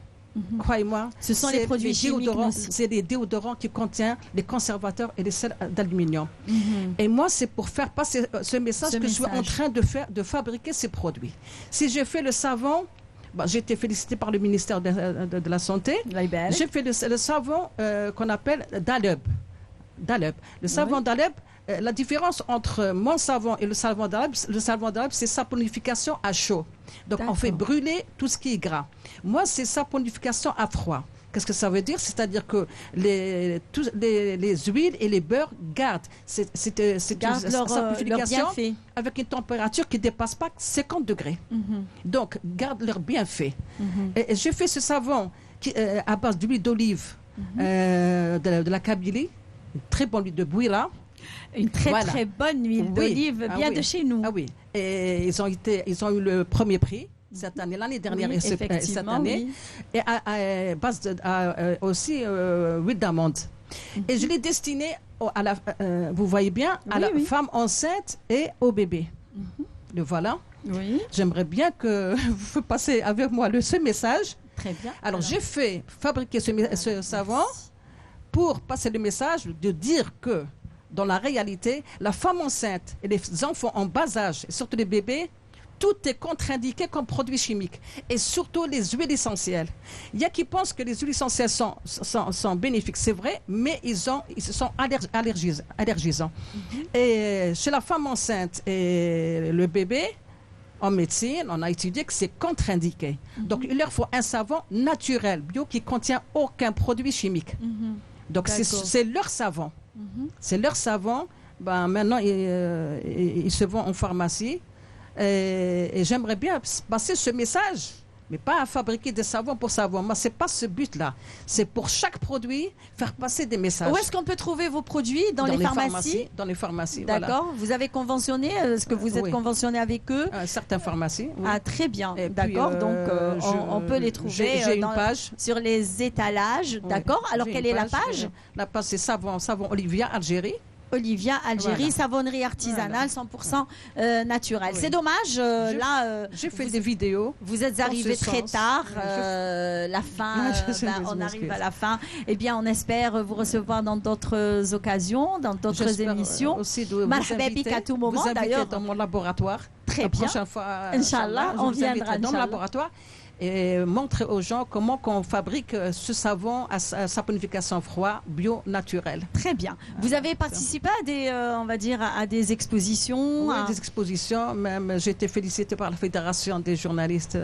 croyez-moi, ce sont les produits chimiques nocifs. C'est les déodorants qui contiennent les conservateurs et les sels d'aluminium. Et moi, c'est pour faire passer ce message que je suis en train de fabriquer ces produits. Si je fais le savon, j'ai été félicité par le ministère de la Santé. J'ai fait le savon qu'on appelle Daleb. Le savon Daleb, la différence entre mon savon et le savon Daleb, c'est saponification à chaud. Donc on fait brûler tout ce qui est gras. Moi, c'est saponification à froid. Qu'est-ce que ça veut dire? C'est-à-dire que les huiles et les beurres gardent Gardent leur saponification bienfait. avec une température qui ne dépasse pas 50 degrés. Donc, gardent leur bienfait. Et j'ai fait ce savon à base d'huile d'olive de la Kabylie, une très bonne huile de Bouira. Une très Voilà. très bonne huile Oui. d'olive, Ah bien oui. de chez nous. Ah oui. Et ils ont eu le premier prix cette année, l'année dernière Oui, et cette effectivement, année. oui. Et à base aussi huile d'amande. Et je l'ai destiné vous voyez bien, à Oui, la oui. femme enceinte et au bébé. Le voilà. Oui, J'aimerais bien que vous passiez avec moi ce message. très bien. Alors, j'ai fait fabriquer ce savon pour passer le message de dire que dans la réalité, la femme enceinte et les enfants en bas âge, et surtout les bébés, tout est contre-indiqué comme produit chimique. Et surtout les huiles essentielles. Il y a qui pensent que les huiles essentielles sont bénéfiques, c'est vrai, mais ils sont allergisants. Et chez la femme enceinte et le bébé, en médecine, on a étudié que c'est contre-indiqué. Donc, il leur faut un savon naturel, bio, qui contient aucun produit chimique. Donc, D'accord. c'est leur savon. C'est leur savon. Ben, maintenant, ils se vendent en pharmacie. Et j'aimerais bien passer ce message, mais pas à fabriquer des savons pour savon. Moi, ce n'est pas ce but-là. C'est pour chaque produit, faire passer des messages. Où est-ce qu'on peut trouver vos produits? Dans les pharmacies? Dans les pharmacies, D'accord. voilà. Vous avez conventionné? Est-ce que vous êtes Oui. conventionné avec eux? Certaines pharmacies, oui. Ah, très bien. Et puis, D'accord. Donc, on peut les trouver J'ai une page. sur les étalages. Oui. D'accord. Alors, J'ai quelle une est la page? La page, c'est savon Olivia, Algérie. Olivia, Algérie, Voilà. savonnerie artisanale, 100% naturelle. Oui. C'est dommage, là, J'ai fait des vidéos. vous êtes dans arrivé ce très sens. tard, la fin, Je on m'excuse. arrive à la fin. Eh bien, on espère vous recevoir dans d'autres occasions, dans d'autres J'espère, émissions. aussi de vous Marhaba inviter, bik à tout moment, vous inviter d'ailleurs. dans mon laboratoire. Très La bien. prochaine fois, Inch'Allah, je on vous viendra, inviterai dans mon Inch'Allah. laboratoire et montrer aux gens comment on fabrique ce savon à saponification froid bio naturel. Très bien. Vous avez participé à des, on va dire, à des expositions, Oui, à- des expositions, même j'ai été félicitée par la Fédération des journalistes.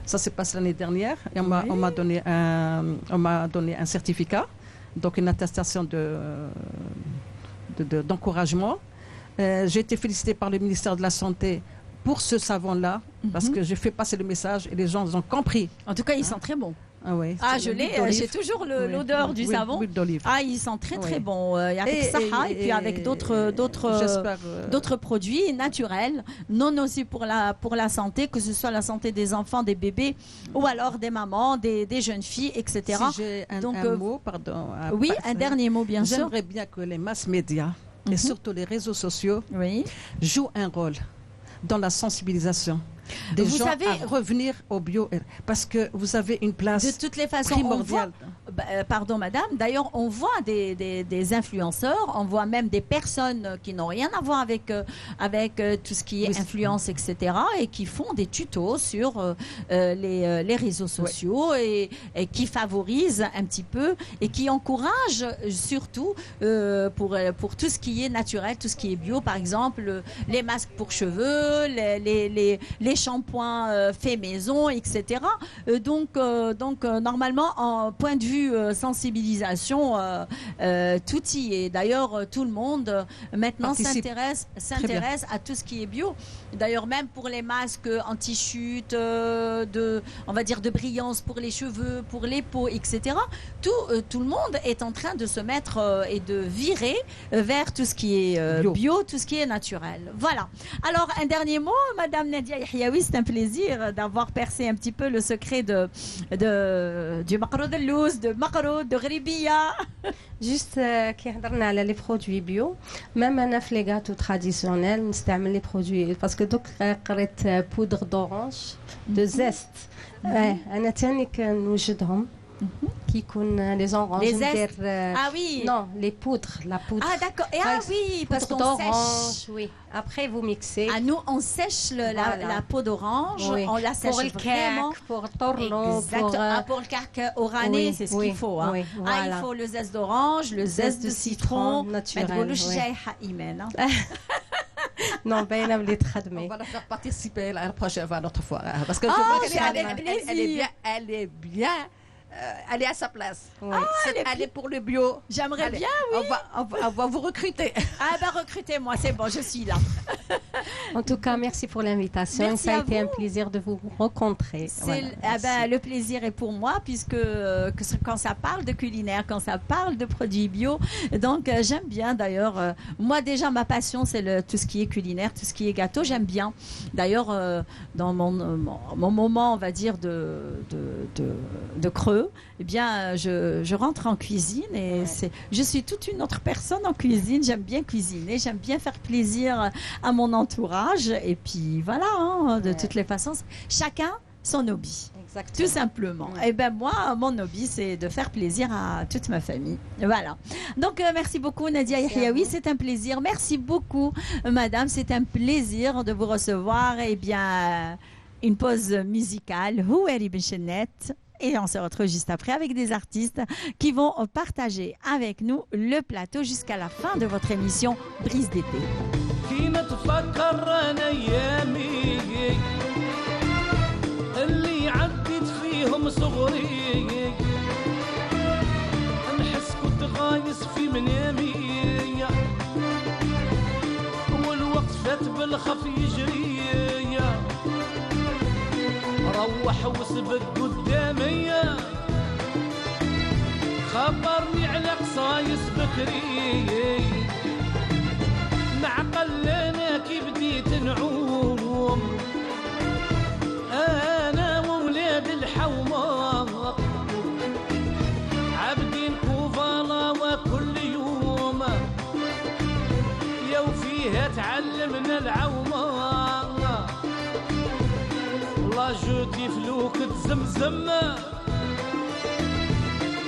Ça s'est passé l'année dernière et on m'a donné un certificat, donc une attestation d'encouragement. J'ai été félicitée par le ministère de la Santé pour ce savon-là, parce que j'ai fait passer le message et les gens ont compris. En tout cas, ils sont très bons. Ah, oui, Ah, c'est je l'huile l'ai. d'olive. J'ai toujours Oui, l'odeur du oui, savon. l'huile d'olive. Ah, ils sont très très Oui. bons. Avec Saha et puis avec j'espère, d'autres produits naturels, non aussi pour la santé, que ce soit la santé des enfants, des bébés, ou alors des mamans, des jeunes filles, etc. Si j'ai un Donc, mot, pardon. Oui, un dernier mot, bien sûr. J'aimerais bien que les masses médias et surtout les réseaux sociaux Oui. jouent un rôle dans la sensibilisation des Vous gens savez- à revenir au bio, parce que vous avez une place De toutes les façons, on voit, primordiale. pardon madame, d'ailleurs on voit des influenceurs, on voit même des personnes qui n'ont rien à voir avec tout ce qui est Oui, c'est- influence, etc. et qui font des tutos sur les réseaux sociaux et qui favorisent un petit peu et qui encouragent surtout pour tout ce qui est naturel, tout ce qui est bio, par exemple les masques pour cheveux, les shampoings faits maison, etc. Donc, normalement, en point de vue sensibilisation, tout y est. D'ailleurs, tout le monde maintenant Participe. s'intéresse à tout ce qui est bio. D'ailleurs, même pour les masques anti-chute, on va dire de brillance pour les cheveux, pour les peaux, etc. Tout le monde est en train de se mettre et de virer vers tout ce qui est bio, tout ce qui est naturel. Voilà. Alors, un dernier mot, Madame Nadia Yahyaoui, c'est un plaisir d'avoir percé un petit peu le secret du makro de louz, de makro, de ghribiya. Juste كي هضرنا على لي برودوي بيو ميم انا في لي غاتو تراديسيونيل نستعمل لي برودوي باسكو دوك قريت بودر دورانج دو زيست انا تاني كنوجدهم كي يكون لي زورانج Les zestes. ندير Ah oui. non les poudres la poudre Ah d'accord. Et ah oui, parce poudre qu'on d'orange sèche. oui après vous mixez Ah, nous, on sèche Voilà. la peau d'orange, Oui. on la sèche pour le vraiment. cake pour le torlon Exactement. Ah, pour le carc orané, oui, c'est ce oui, qu'il faut. Hein. oui, Ah, il voilà. faut le zeste d'orange, le zeste de citron. naturel, ما تقولوش oui. جايحة إيمان. hein. non باينه بلي On تخدمي va la faire participer la prochaine fois, notre fois. Parce que Ah, je vois c'est qu'elle avec elle est plaisir. bien, elle est à sa place. Oui. Elle est pour le bio. J'aimerais Allez, bien, oui. on va vous recruter. Ah ben recrutez-moi, c'est bon, je suis là. En tout cas, merci pour l'invitation. Merci Ça a à été un vous. plaisir de vous rencontrer. Voilà, merci. Le plaisir est pour moi puisque quand ça parle de culinaire, quand ça parle de produits bio, donc j'aime bien d'ailleurs. Moi déjà ma passion c'est tout ce qui est culinaire, tout ce qui est gâteau, j'aime bien. D'ailleurs dans mon moment on va dire de creux, eh bien je rentre en cuisine et je suis toute une autre personne en cuisine. J'aime bien cuisiner, j'aime bien faire plaisir à mon entourage et puis voilà, hein, de toutes les façons, chacun son hobby. Exactement. Tout simplement. Et ben moi, mon hobby, c'est de faire plaisir à toute ma famille. Voilà. Donc, merci beaucoup, Nadia Yahiaoui. C'est un plaisir. Merci beaucoup, madame. C'est un plaisir de vous recevoir. Eh bien, une pause musicale. Houeri Benchenet. Et on se retrouve juste après avec des artistes qui vont partager avec nous le plateau jusqu'à la fin de votre émission Brise d'été. كي نتفكر انا ايامي اللي عديت فيهم صغري نحس كنت غايس في منامي والوقت فات بالخف يجري روح وسبق قدامي خبرني على قصايص بكري معقل انا كي بديت نعوم انا وولاد الحومه عابدين كوفالا وكل يوم يا وفيها تعلمنا العومه لا جوتي فلوك تزمزم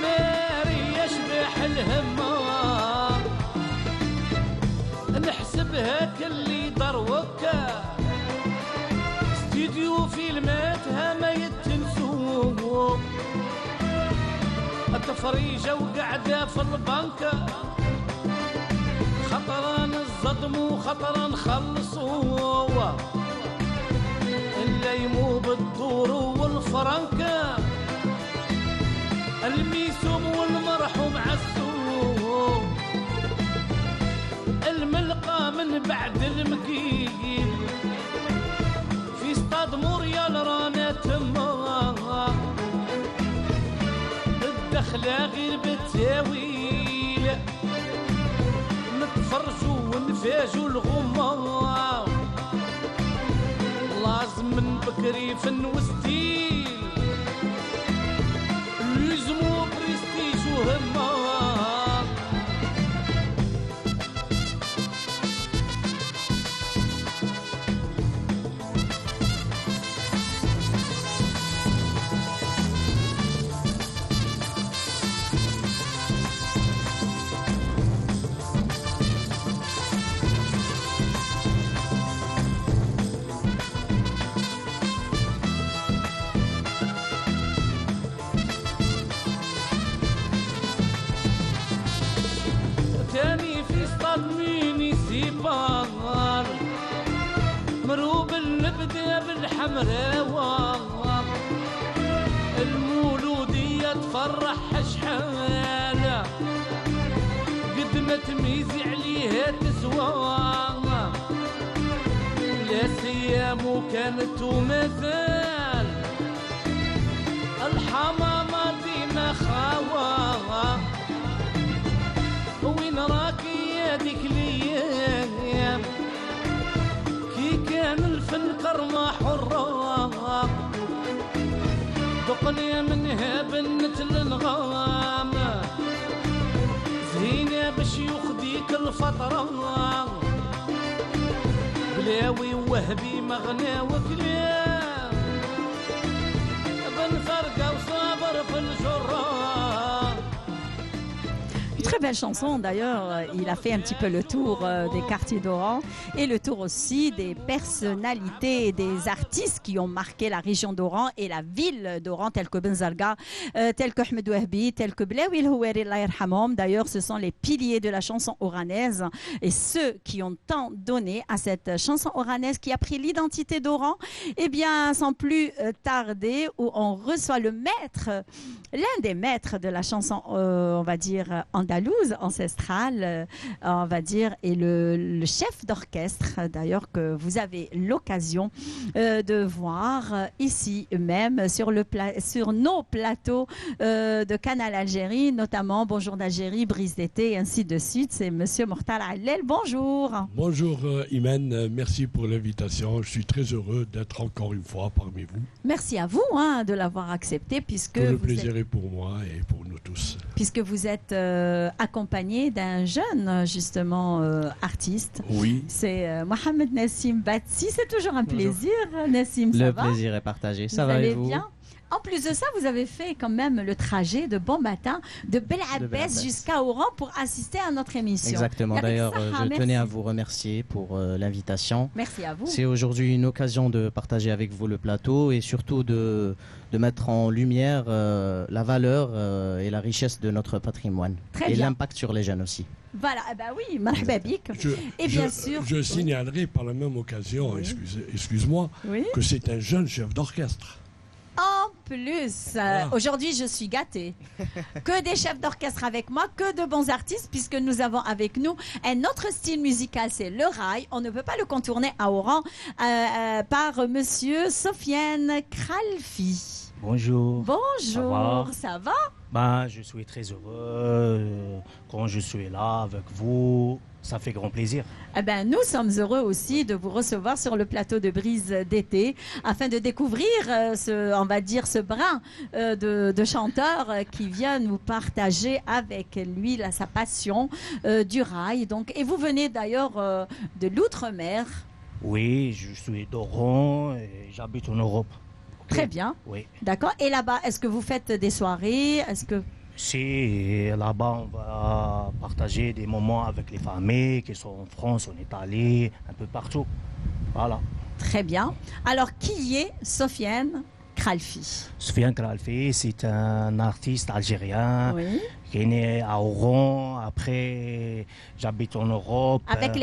ماري يشبح الهمه نحسبها كلي دروكا استديو فيلماتها ما يتنسو التفريجة وقعدة في البنكة خطرا نصدمو خطرا نخلصو الليمو بالدور والفرنكة الميسوم والمرحوم عالسوق الملقى من بعد المكيل في استاد موريال رانا تما الدخلة غير بالتاويل نتفرجوا ونفاجوا الغمة لازم من بكري فن وستيل لزمو بريستيج وهمة مروب النبدة بالحمراء المولودية تفرح شحال قد ما تميزي عليها تسوى لا سيام كانت ومازال الحمامة ديما خاوة وين راكي يا ديك الايام كي كان الفن كرمة حرة دقني منها بنت الانغام زينة باش يخديك الفطرة بلاوي وهبي مغنى وكلام بن فرقة وصابر في الجرة Très belle chanson d'ailleurs. Il a fait un petit peu le tour des quartiers d'Oran et le tour aussi des personnalités et des artistes qui ont marqué la région d'Oran et la ville d'Oran, tels que Benzalga, tels que Ahmed Wahbi, tels que Blaoui El Houari, Allah yarhamhom. D'ailleurs, ce sont les piliers de la chanson oranaise et ceux qui ont tant donné à cette chanson oranaise qui a pris l'identité d'Oran. Eh bien, sans plus tarder, où on reçoit le maître, l'un des maîtres de la chanson, on va dire, andalouse, ancestrale, on va dire, et le chef d'orchestre, d'ailleurs, que vous avez l'occasion de voir ici même sur nos plateaux de Canal Algérie, notamment Bonjour d'Algérie, Brise d'été, et ainsi de suite. C'est Monsieur Mortal Allel. Bonjour. Bonjour Imen, merci pour l'invitation. Je suis très heureux d'être encore une fois parmi vous. Merci à vous de l'avoir accepté, puisque Tout le plaisir est pour moi et pour nous tous. Puisque vous êtes accompagné d'un jeune, justement, artiste. Oui. C'est Mohamed Nassim Batsi. C'est toujours un plaisir, Nassim. Ça Le va? plaisir est partagé. Ça Vous va et allez vous? bien? En plus de ça, vous avez fait quand même le trajet de bon matin de Bel Abbès jusqu'à Oran pour assister à notre émission. Exactement. Avec D'ailleurs, Sarah, je merci. tenais à vous remercier pour l'invitation. Merci à vous. C'est aujourd'hui une occasion de partager avec vous le plateau et surtout de mettre en lumière la valeur et la richesse de notre patrimoine. Très et bien. l'impact sur les jeunes aussi. Voilà, eh ben oui, marhaba bik. Et bien sûr. Je signalerai par la même occasion, excuse-moi, Oui. que c'est un jeune chef d'orchestre. En plus, aujourd'hui, je suis gâtée. Que des chefs d'orchestre avec moi, que de bons artistes, puisque nous avons avec nous un autre style musical, c'est le rail. On ne peut pas le contourner à Oran par Monsieur Sofiane Kralfi. Bonjour. Bonjour, ça va? Ben, je suis très heureux quand je suis là avec vous. Ça fait grand plaisir. Eh ben, nous sommes heureux aussi de vous recevoir sur le plateau de Brise d'été afin de découvrir on va dire, ce brin de chanteur qui vient nous partager avec lui sa passion du rail. Donc, et vous venez d'ailleurs de l'outre-mer. Oui, je suis d'Oran et j'habite en Europe. Ok. Très bien. Oui. D'accord. Et là-bas, est-ce que vous faites des soirées? Est-ce que... Si, là-bas, on va partager des moments avec les familles qui sont en France, en Italie, un peu partout. Voilà. Très bien. Alors, qui est Sofiane Kralfi? Sofiane Kralfi, c'est un artiste algérien Oui. qui est né à Oran. Après, j'habite en Europe. Avec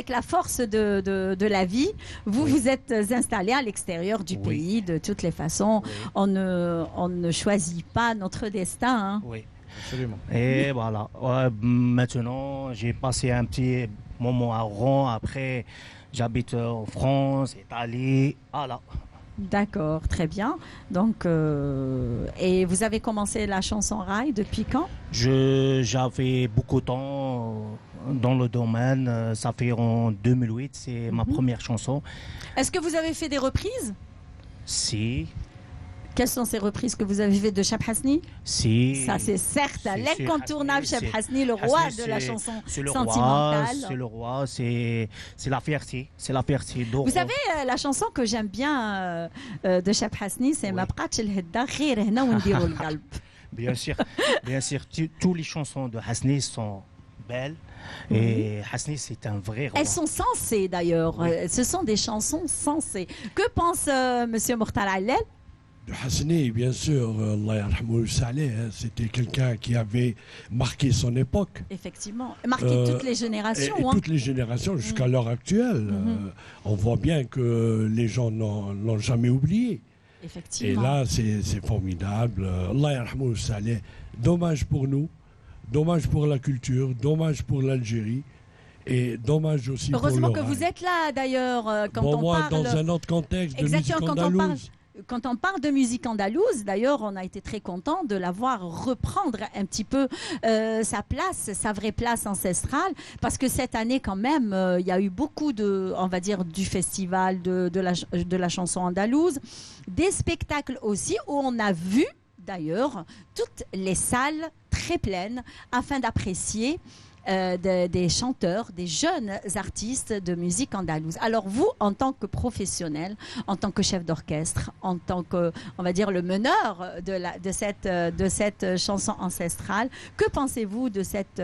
la force de la vie, vous Oui. vous êtes installé à l'extérieur du Oui. pays. De toutes les façons, Oui. on ne choisit pas notre destin. Hein. Oui. Absolument. Et voilà. Ouais, maintenant, j'ai passé un petit moment à Oran. Après, j'habite en France, Italie. Voilà. D'accord, très bien. Donc, et vous avez commencé la chanson rail depuis quand? J'avais beaucoup de temps dans le domaine. Ça fait en 2008. C'est ma première chanson. Est-ce que vous avez fait des reprises? Si. Quelles sont ces reprises que vous avez faites de Cheb Hasni? Si. Ça, c'est certes C'est l'incontournable Hasni, Cheb c'est- Hasni, le roi Hasni, de la c'est- chanson C'est le sentimentale. roi, c'est le roi, c'est la fierté, c'est la fierté d'Oran. Vous savez, la chanson que j'aime bien de Cheb Hasni, c'est Oui. Ma bqatch l'hedda khir hna wa ndiru l'qalb. Bien sûr, toutes les chansons de Hasni sont belles. Et Hasni, c'est un vrai roi. Elles sont sensées d'ailleurs. Oui. Ce sont des chansons sensées. Que pense Monsieur Mortal Allel? De Hasni, bien sûr, Allah yarhamou saleh, c'était quelqu'un qui avait marqué son époque. Effectivement. Marquer toutes les Et générations. Hein. toutes les générations jusqu'à l'heure actuelle. On voit bien que les gens n'ont jamais oublié. Et Effectivement. là, c'est formidable. Allah yarhamou saleh. Dommage pour nous, dommage pour la culture, dommage pour l'Algérie et dommage aussi Heureusement pour que le vous rail. êtes là d'ailleurs quand Bon, on moi, parle. dans un autre contexte de musique Exactement, quand on parle. andalouse. Quand on parle de musique andalouse, d'ailleurs, on a été très content de la voir reprendre un petit peu sa place, sa vraie place ancestrale, parce que cette année, quand même, il y a eu beaucoup de, on va dire, du festival de la chanson andalouse, des spectacles aussi où on a vu, d'ailleurs, toutes les salles très pleines afin d'apprécier des chanteurs, des jeunes artistes de musique andalouse. Alors vous, en tant que professionnel, en tant que chef d'orchestre, en tant que, on va dire, le meneur de cette chanson ancestrale, que pensez-vous de cette,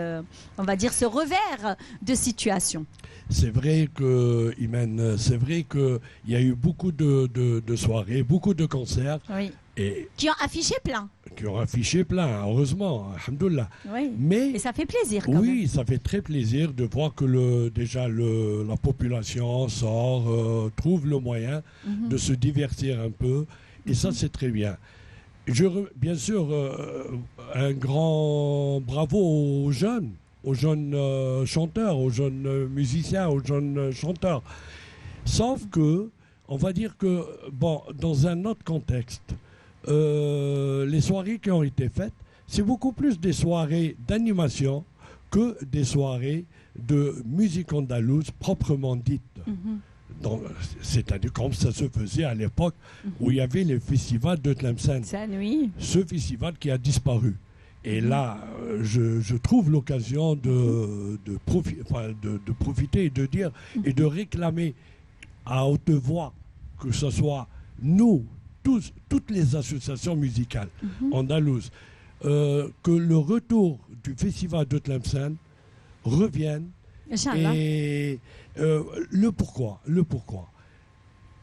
on va dire, ce revers de situation? C'est vrai que, Imen, c'est vrai qu'il y a eu beaucoup de soirées, beaucoup de concerts. Oui. Et qui ont affiché plein. Qui ont affiché plein, heureusement, alhamdoulilah. Oui. Mais et ça fait plaisir quand oui, même. ça fait très plaisir de voir que déjà la population sort, trouve le moyen de se divertir un peu. Et ça, c'est très bien. Bien sûr, un grand bravo aux jeunes chanteurs, aux jeunes musiciens, aux jeunes chanteurs. Sauf que, on va dire que, bon, dans un autre contexte, les soirées qui ont été faites, c'est beaucoup plus des soirées d'animation que des soirées de musique andalouse proprement dite. C'est-à-dire comme ça se faisait à l'époque où il y avait les festivals de Tlemcen. Ce festival qui a disparu. Et là, je trouve l'occasion de profiter et de dire et de réclamer à haute voix que ce soit nous, toutes les associations musicales andalouses, que le retour du festival de Tlemcen revienne. Et le pourquoi.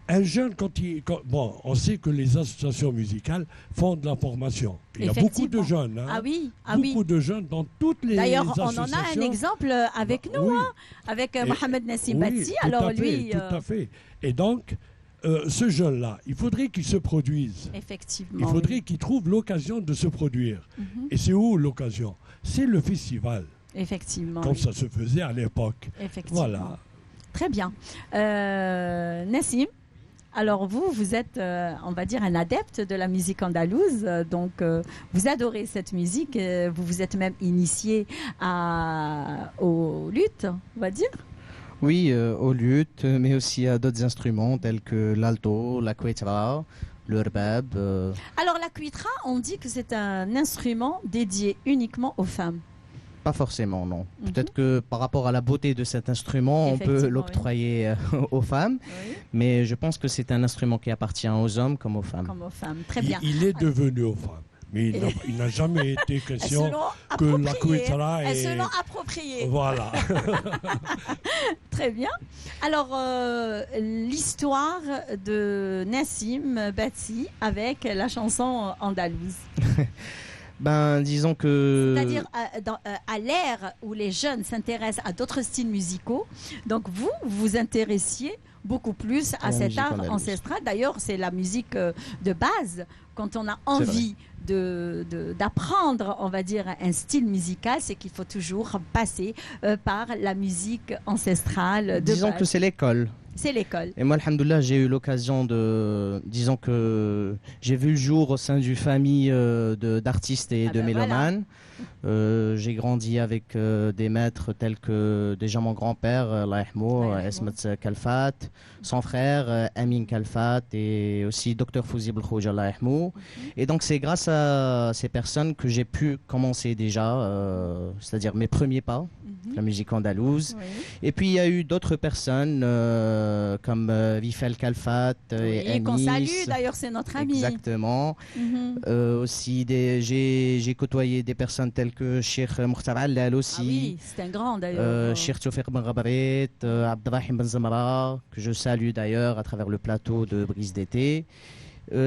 Un jeune, bon, on sait que les associations musicales font de la formation. Il y a beaucoup de jeunes. Hein, beaucoup de jeunes dans toutes les associations. D'ailleurs, on en a un exemple avec nous, avec Mohamed Nassim Bati. Alors lui, tout à fait. Et donc, ce jeune-là, il faudrait qu'il se produise. Effectivement. Il faudrait qu'il trouve l'occasion de se produire. Et c'est où l'occasion? C'est le festival. Effectivement. Comme ça se faisait à l'époque. Effectivement. Voilà. Très bien. Nassim, alors vous êtes, on va dire, un adepte de la musique andalouse. Donc, vous adorez cette musique. Vous vous êtes même initié aux luttes, on va dire. Oui, aux luttes, mais aussi à d'autres instruments tels que l'alto, la kwitra, le rbab. Alors, la kwitra, on dit que c'est un instrument dédié uniquement aux femmes. Pas forcément, non. Peut-être que par rapport à la beauté de cet instrument, on peut l'octroyer aux femmes. Oui. Mais je pense que c'est un instrument qui appartient aux hommes comme aux femmes. Comme aux femmes, très bien. Il est devenu aux femmes. Mais il n'a jamais été question que la kwitra est... Elles se l'ont approprié. Voilà. Très bien. Alors, l'histoire de Nassim Bati avec la chanson andalouse. Ben, disons que... C'est-à-dire à l'ère où les jeunes s'intéressent à d'autres styles musicaux, donc vous vous intéressiez beaucoup plus à cet art ancestral. D'ailleurs, c'est la musique de base. Quand on a envie d'apprendre, on va dire, un style musical, c'est qu'il faut toujours passer par la musique ancestrale. Disons que c'est l'école. C'est l'école. Et moi, alhamdoulilah, j'ai eu l'occasion disons que j'ai vu le jour au sein d'une famille d'artistes et de mélomanes. Voilà. J'ai grandi avec des maîtres tels que déjà mon grand-père, Allah yahmou, Esmet Kalfat, son frère, Amin Kalfat, et aussi Dr Fouzi Belkhouj, Allah yahmou. Et donc, c'est grâce à ces personnes que j'ai pu commencer déjà, c'est-à-dire mes premiers pas, la musique andalouse. Oui. Et puis, il y a eu d'autres personnes comme Vifel Kalfat et Anis. Qu'on salue, d'ailleurs, c'est notre ami. Exactement. Aussi, j'ai côtoyé des personnes telles que Cheikh Mokhtar Allal aussi. Ah oui, c'est un grand d'ailleurs. Cheikh Tawfiq Ben Rabarit, Abdelrahim Ben Zamara, que je salue d'ailleurs à travers le plateau de Brise d'été.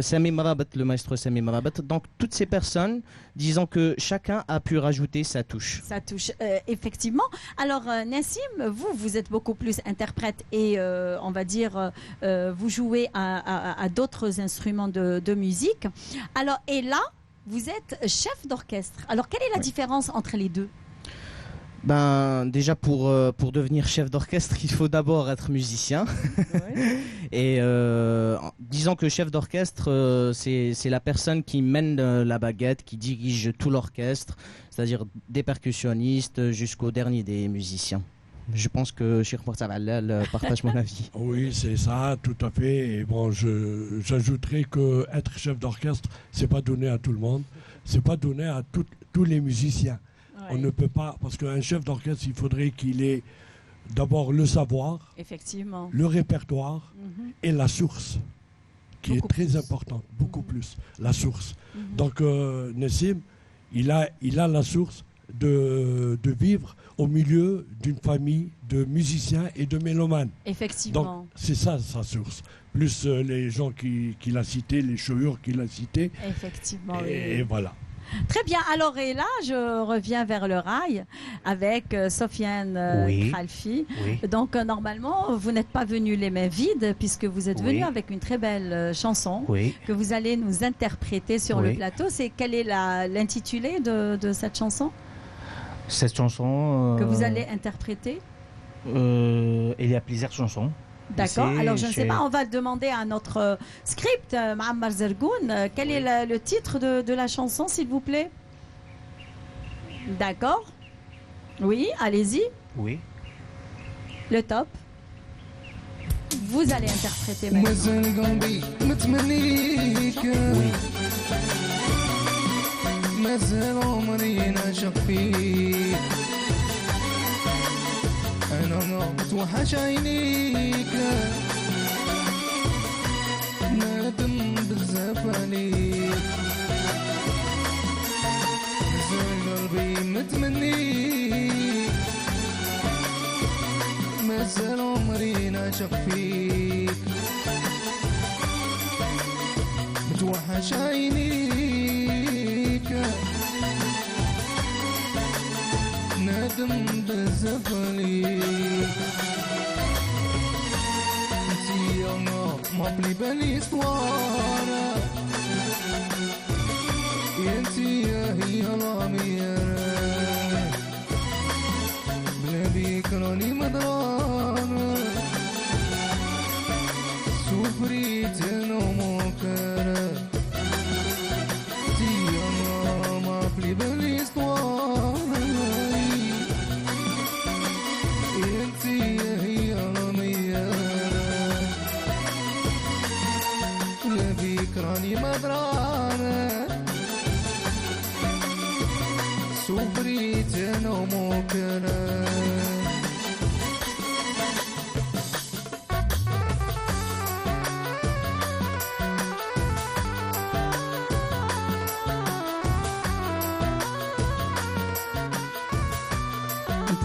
Sami Marabat, le maestro Sami Marabat. Donc toutes ces personnes, disons que chacun a pu rajouter sa touche. Sa touche, effectivement. Alors Nassim, vous êtes beaucoup plus interprète et on va dire vous jouez à d'autres instruments de musique. Alors et là, vous êtes chef d'orchestre. Alors quelle est la différence entre les deux? Ben, déjà pour devenir chef d'orchestre, il faut d'abord être musicien. Ouais. Et disons que chef d'orchestre, c'est la personne qui mène la baguette, qui dirige tout l'orchestre, c'est-à-dire des percussionnistes jusqu'au dernier des musiciens. Je pense que Cheikh Mokhtar Allal partage mon avis. Oui, c'est ça, tout à fait. Et bon, j'ajouterais que être chef d'orchestre, c'est pas donné à tout le monde, c'est pas donné à tous les musiciens. On ne peut pas, parce qu'un chef d'orchestre, il faudrait qu'il ait d'abord le savoir, effectivement, le répertoire et la source, qui beaucoup est très plus importante, beaucoup plus, la source. Mhm. Donc Nessim, il a la source de vivre au milieu d'une famille de musiciens et de mélomanes. Effectivement. Donc c'est ça sa source. Plus les gens qu'il a cités, les chouïours qu'il a cités. Effectivement. Et voilà. Très bien. Alors, et là, je reviens vers le rail avec Sofiane Khalfi. Oui. Donc, normalement, vous n'êtes pas venu les mains vides puisque vous êtes venu avec une très belle chanson que vous allez nous interpréter sur le plateau. Quel est l'intitulé de cette chanson? Cette chanson... que vous allez interpréter? Il y a plusieurs chansons. D'accord. Alors, je ne sais pas, on va demander à notre script, Ma'ammar Zergoun, quel est le titre de la chanson, s'il vous plaît? D'accord. Oui, allez-y. Oui. Le top. Vous allez interpréter maintenant. Oui. أنا متوحش عينيك نادم بزاف عليك مازال قلبي متمنيك مازال عمري نعشق فيك متوحش عينيك نادم بزاف عليك انتي انا ما بلي بالي اسطوانة انتي هي الاميرة بلا بيك راني مدرانة سفريت انا وموكرة انتي انا ما بلي بالي اسطوانة راني مدرانة سفريت انا وموكرة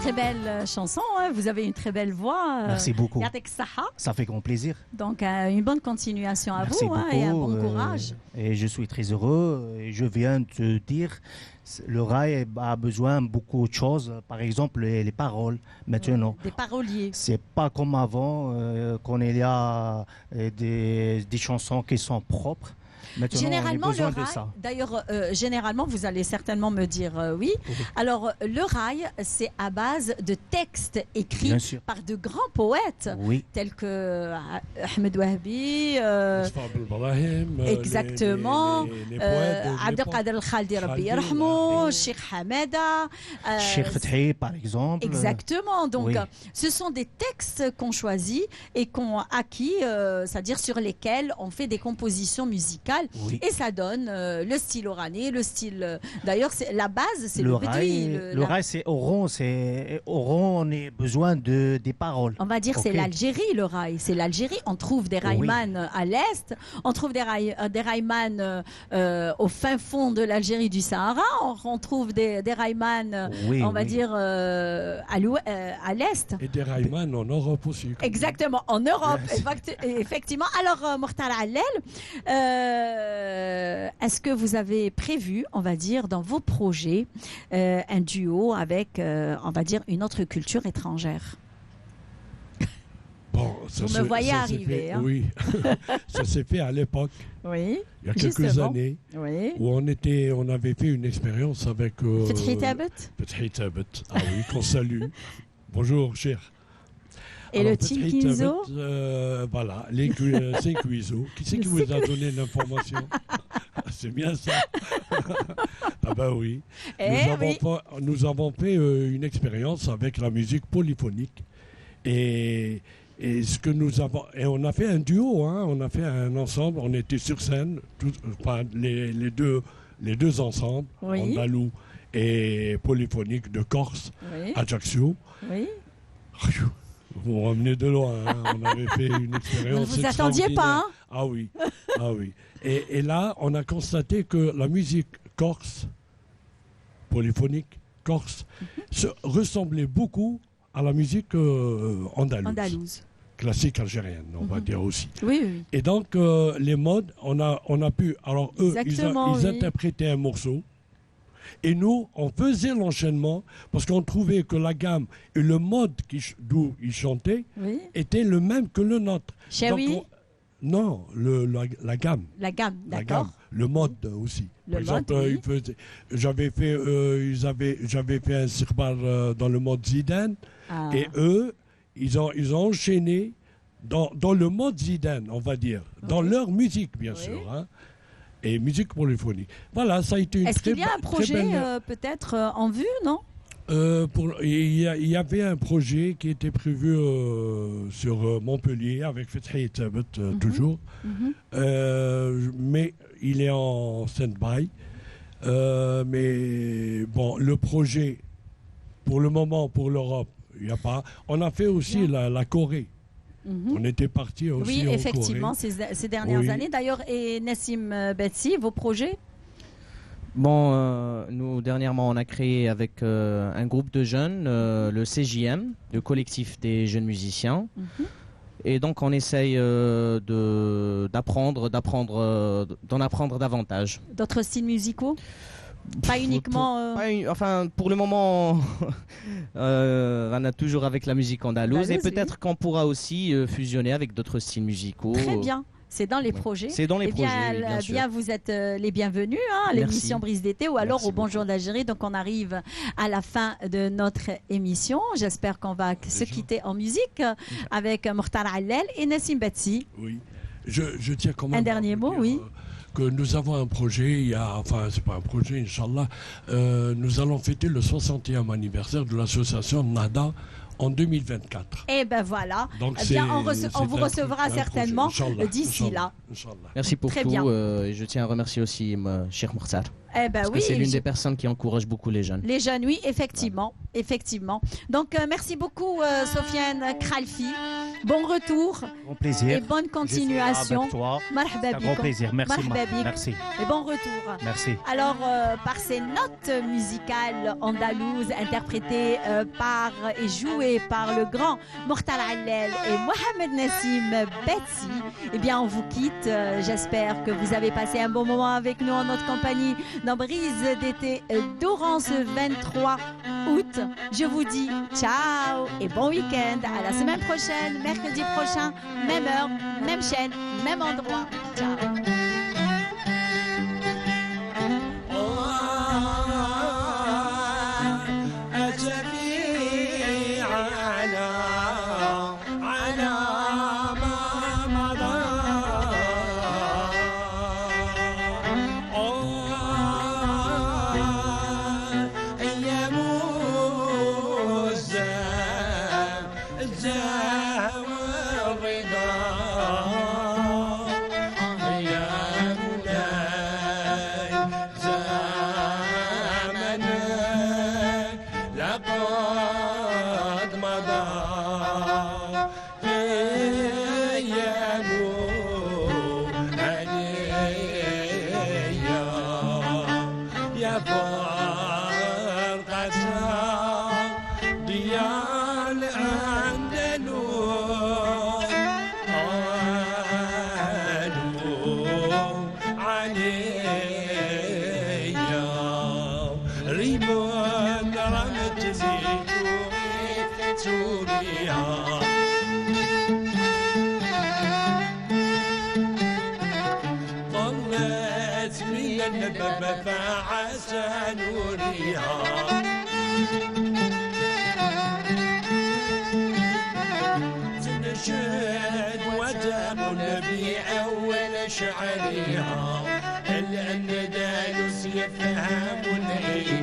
Très belle chanson, hein. Vous avez une très belle voix. Merci beaucoup. Yadek Saha. Ça fait grand plaisir. Donc une bonne continuation à Merci vous beaucoup, et un bon courage. Et je suis très heureux. Et je viens de te dire, le rail a besoin de beaucoup de choses. Par exemple, les paroles maintenant. Des paroliers. C'est pas comme avant, quand il y a des chansons qui sont propres. Maintenant, généralement, on a besoin le rail, de ça. d'ailleurs, généralement, vous allez certainement me dire oui. Alors, le rail, c'est à base de textes écrits par de grands poètes, tels que Ahmed Wahbi, exactement, Abdelkader Al-Khaldi, Rabbi Yarhamou, Cheikh Hamada, Cheikh Fethi, par exemple. Exactement. Donc, ce sont des textes qu'on choisit et qu'on acquis, c'est-à-dire sur lesquels on fait des compositions musicales. Et ça donne le style orané, le style. D'ailleurs, la base, c'est le bédoui. Le rail, c'est Oran. On a besoin des paroles. On va dire c'est l'Algérie, le rail. C'est l'Algérie. On trouve des raïmans à l'est. On trouve des raïmans au fin fond de l'Algérie du Sahara. On trouve des raïmans, on va dire, à l'est. Et des raïmans en Europe aussi. Exactement, en Europe, effectivement. Alors, Mokhtar Allel, est-ce que vous avez prévu, on va dire, dans vos projets, un duo avec, on va dire, une autre culture étrangère? Bon, vous me voyez arriver. Fait, oui, ça s'est fait à l'époque. Oui. Il y a quelques années, où on avait fait une expérience avec. Fethi Tabet. Fethi Tabet. Ah oui, qu'on salue. Bonjour, cher. Et alors, le Team Kinzo voilà, c'est Kinzo. Qui c'est qui vous a donné l'information? C'est bien ça. Ah ben oui. Nous avons fait une expérience avec la musique polyphonique. Et ce que nous avons... Et on a fait un duo, hein, on a fait un ensemble, on était sur scène, les deux ensemble, Andalou et polyphonique de Corse, Oui. Ajaccio. Oui. Vous me ramenez de loin, hein. On avait fait une expérience. Vous ne vous attendiez pas, hein? Ah oui, ah oui. Et là, on a constaté que la musique corse, polyphonique corse, ressemblait beaucoup à la musique andalouse. Classique algérienne, on va dire aussi. Oui, oui. Et donc, les modes, on a pu... Alors, eux, ils interprétaient un morceau. Et nous, on faisait l'enchaînement parce qu'on trouvait que la gamme et le mode d'où ils chantaient étaient le même que le nôtre. Chérie? Non, la gamme. La gamme, d'accord. Le mode aussi. Le Par exemple, mode, j'avais fait un sirbar dans le mode Zidane. Ah. Et eux, ils ont enchaîné dans le mode Zidane, on va dire. Dans leur musique, bien sûr. Hein. Et musique polyphonique. Voilà, ça a été une Est-ce qu'il y a un projet peut-être en vue, non? Il y avait un projet qui était prévu sur Montpellier avec Fethi Tabet, toujours. Mais il est en stand-by. Mais bon, le projet, pour le moment, pour l'Europe, il n'y a pas. On a fait aussi la Corée. On était parti aussi en effectivement, Corée. ces dernières années. D'ailleurs, et Nassim Betsi, vos projets? Bon, nous, dernièrement, on a créé avec un groupe de jeunes, le CJM, le collectif des jeunes musiciens. Et donc, on essaye d'en apprendre davantage. D'autres styles musicaux? Pas uniquement... Enfin, pour le moment, on a toujours avec la musique andalouse. Et peut-être qu'on pourra aussi fusionner avec d'autres styles musicaux. Très bien. C'est dans les projets. C'est dans les projets, bien sûr. Vous êtes les bienvenus à l'émission Brise d'été ou alors au Bonjour d'Algérie. Donc, on arrive à la fin de notre émission. J'espère qu'on va se quitter en musique avec Mokhtar Allel et Nassim Betsi. Oui. Je tiens quand même un dernier mot, oui. Que nous avons un projet, c'est pas un projet, Inch'Allah, nous allons fêter le 60e anniversaire de l'association Nada en 2024. Et ben voilà. Donc on vous recevra certainement d'ici là. Merci pour Très tout. bien. Et je tiens à remercier aussi Cheikh Mokhtar. Parce que c'est l'une des personnes qui encourage beaucoup les jeunes. Les jeunes, oui, effectivement. Effectivement. Donc, merci beaucoup, Sofiane Kralfi. Bon retour. Bon plaisir. Et bonne continuation. C'est un grand plaisir. Merci. Et bon retour. Merci. Alors, par ces notes musicales andalouses interprétées par et jouées par le grand Mokhtar Allel et Mohamed Nassim Betsi, eh bien, on vous quitte. J'espère que vous avez passé un bon moment avec nous en notre compagnie dans Brise d'été durant ce 23 août. Je vous dis ciao et bon week-end. À la semaine prochaine, mercredi prochain, même heure, même chaîne, même endroit. Ciao. شعريها الأندلس يفهم ونعيش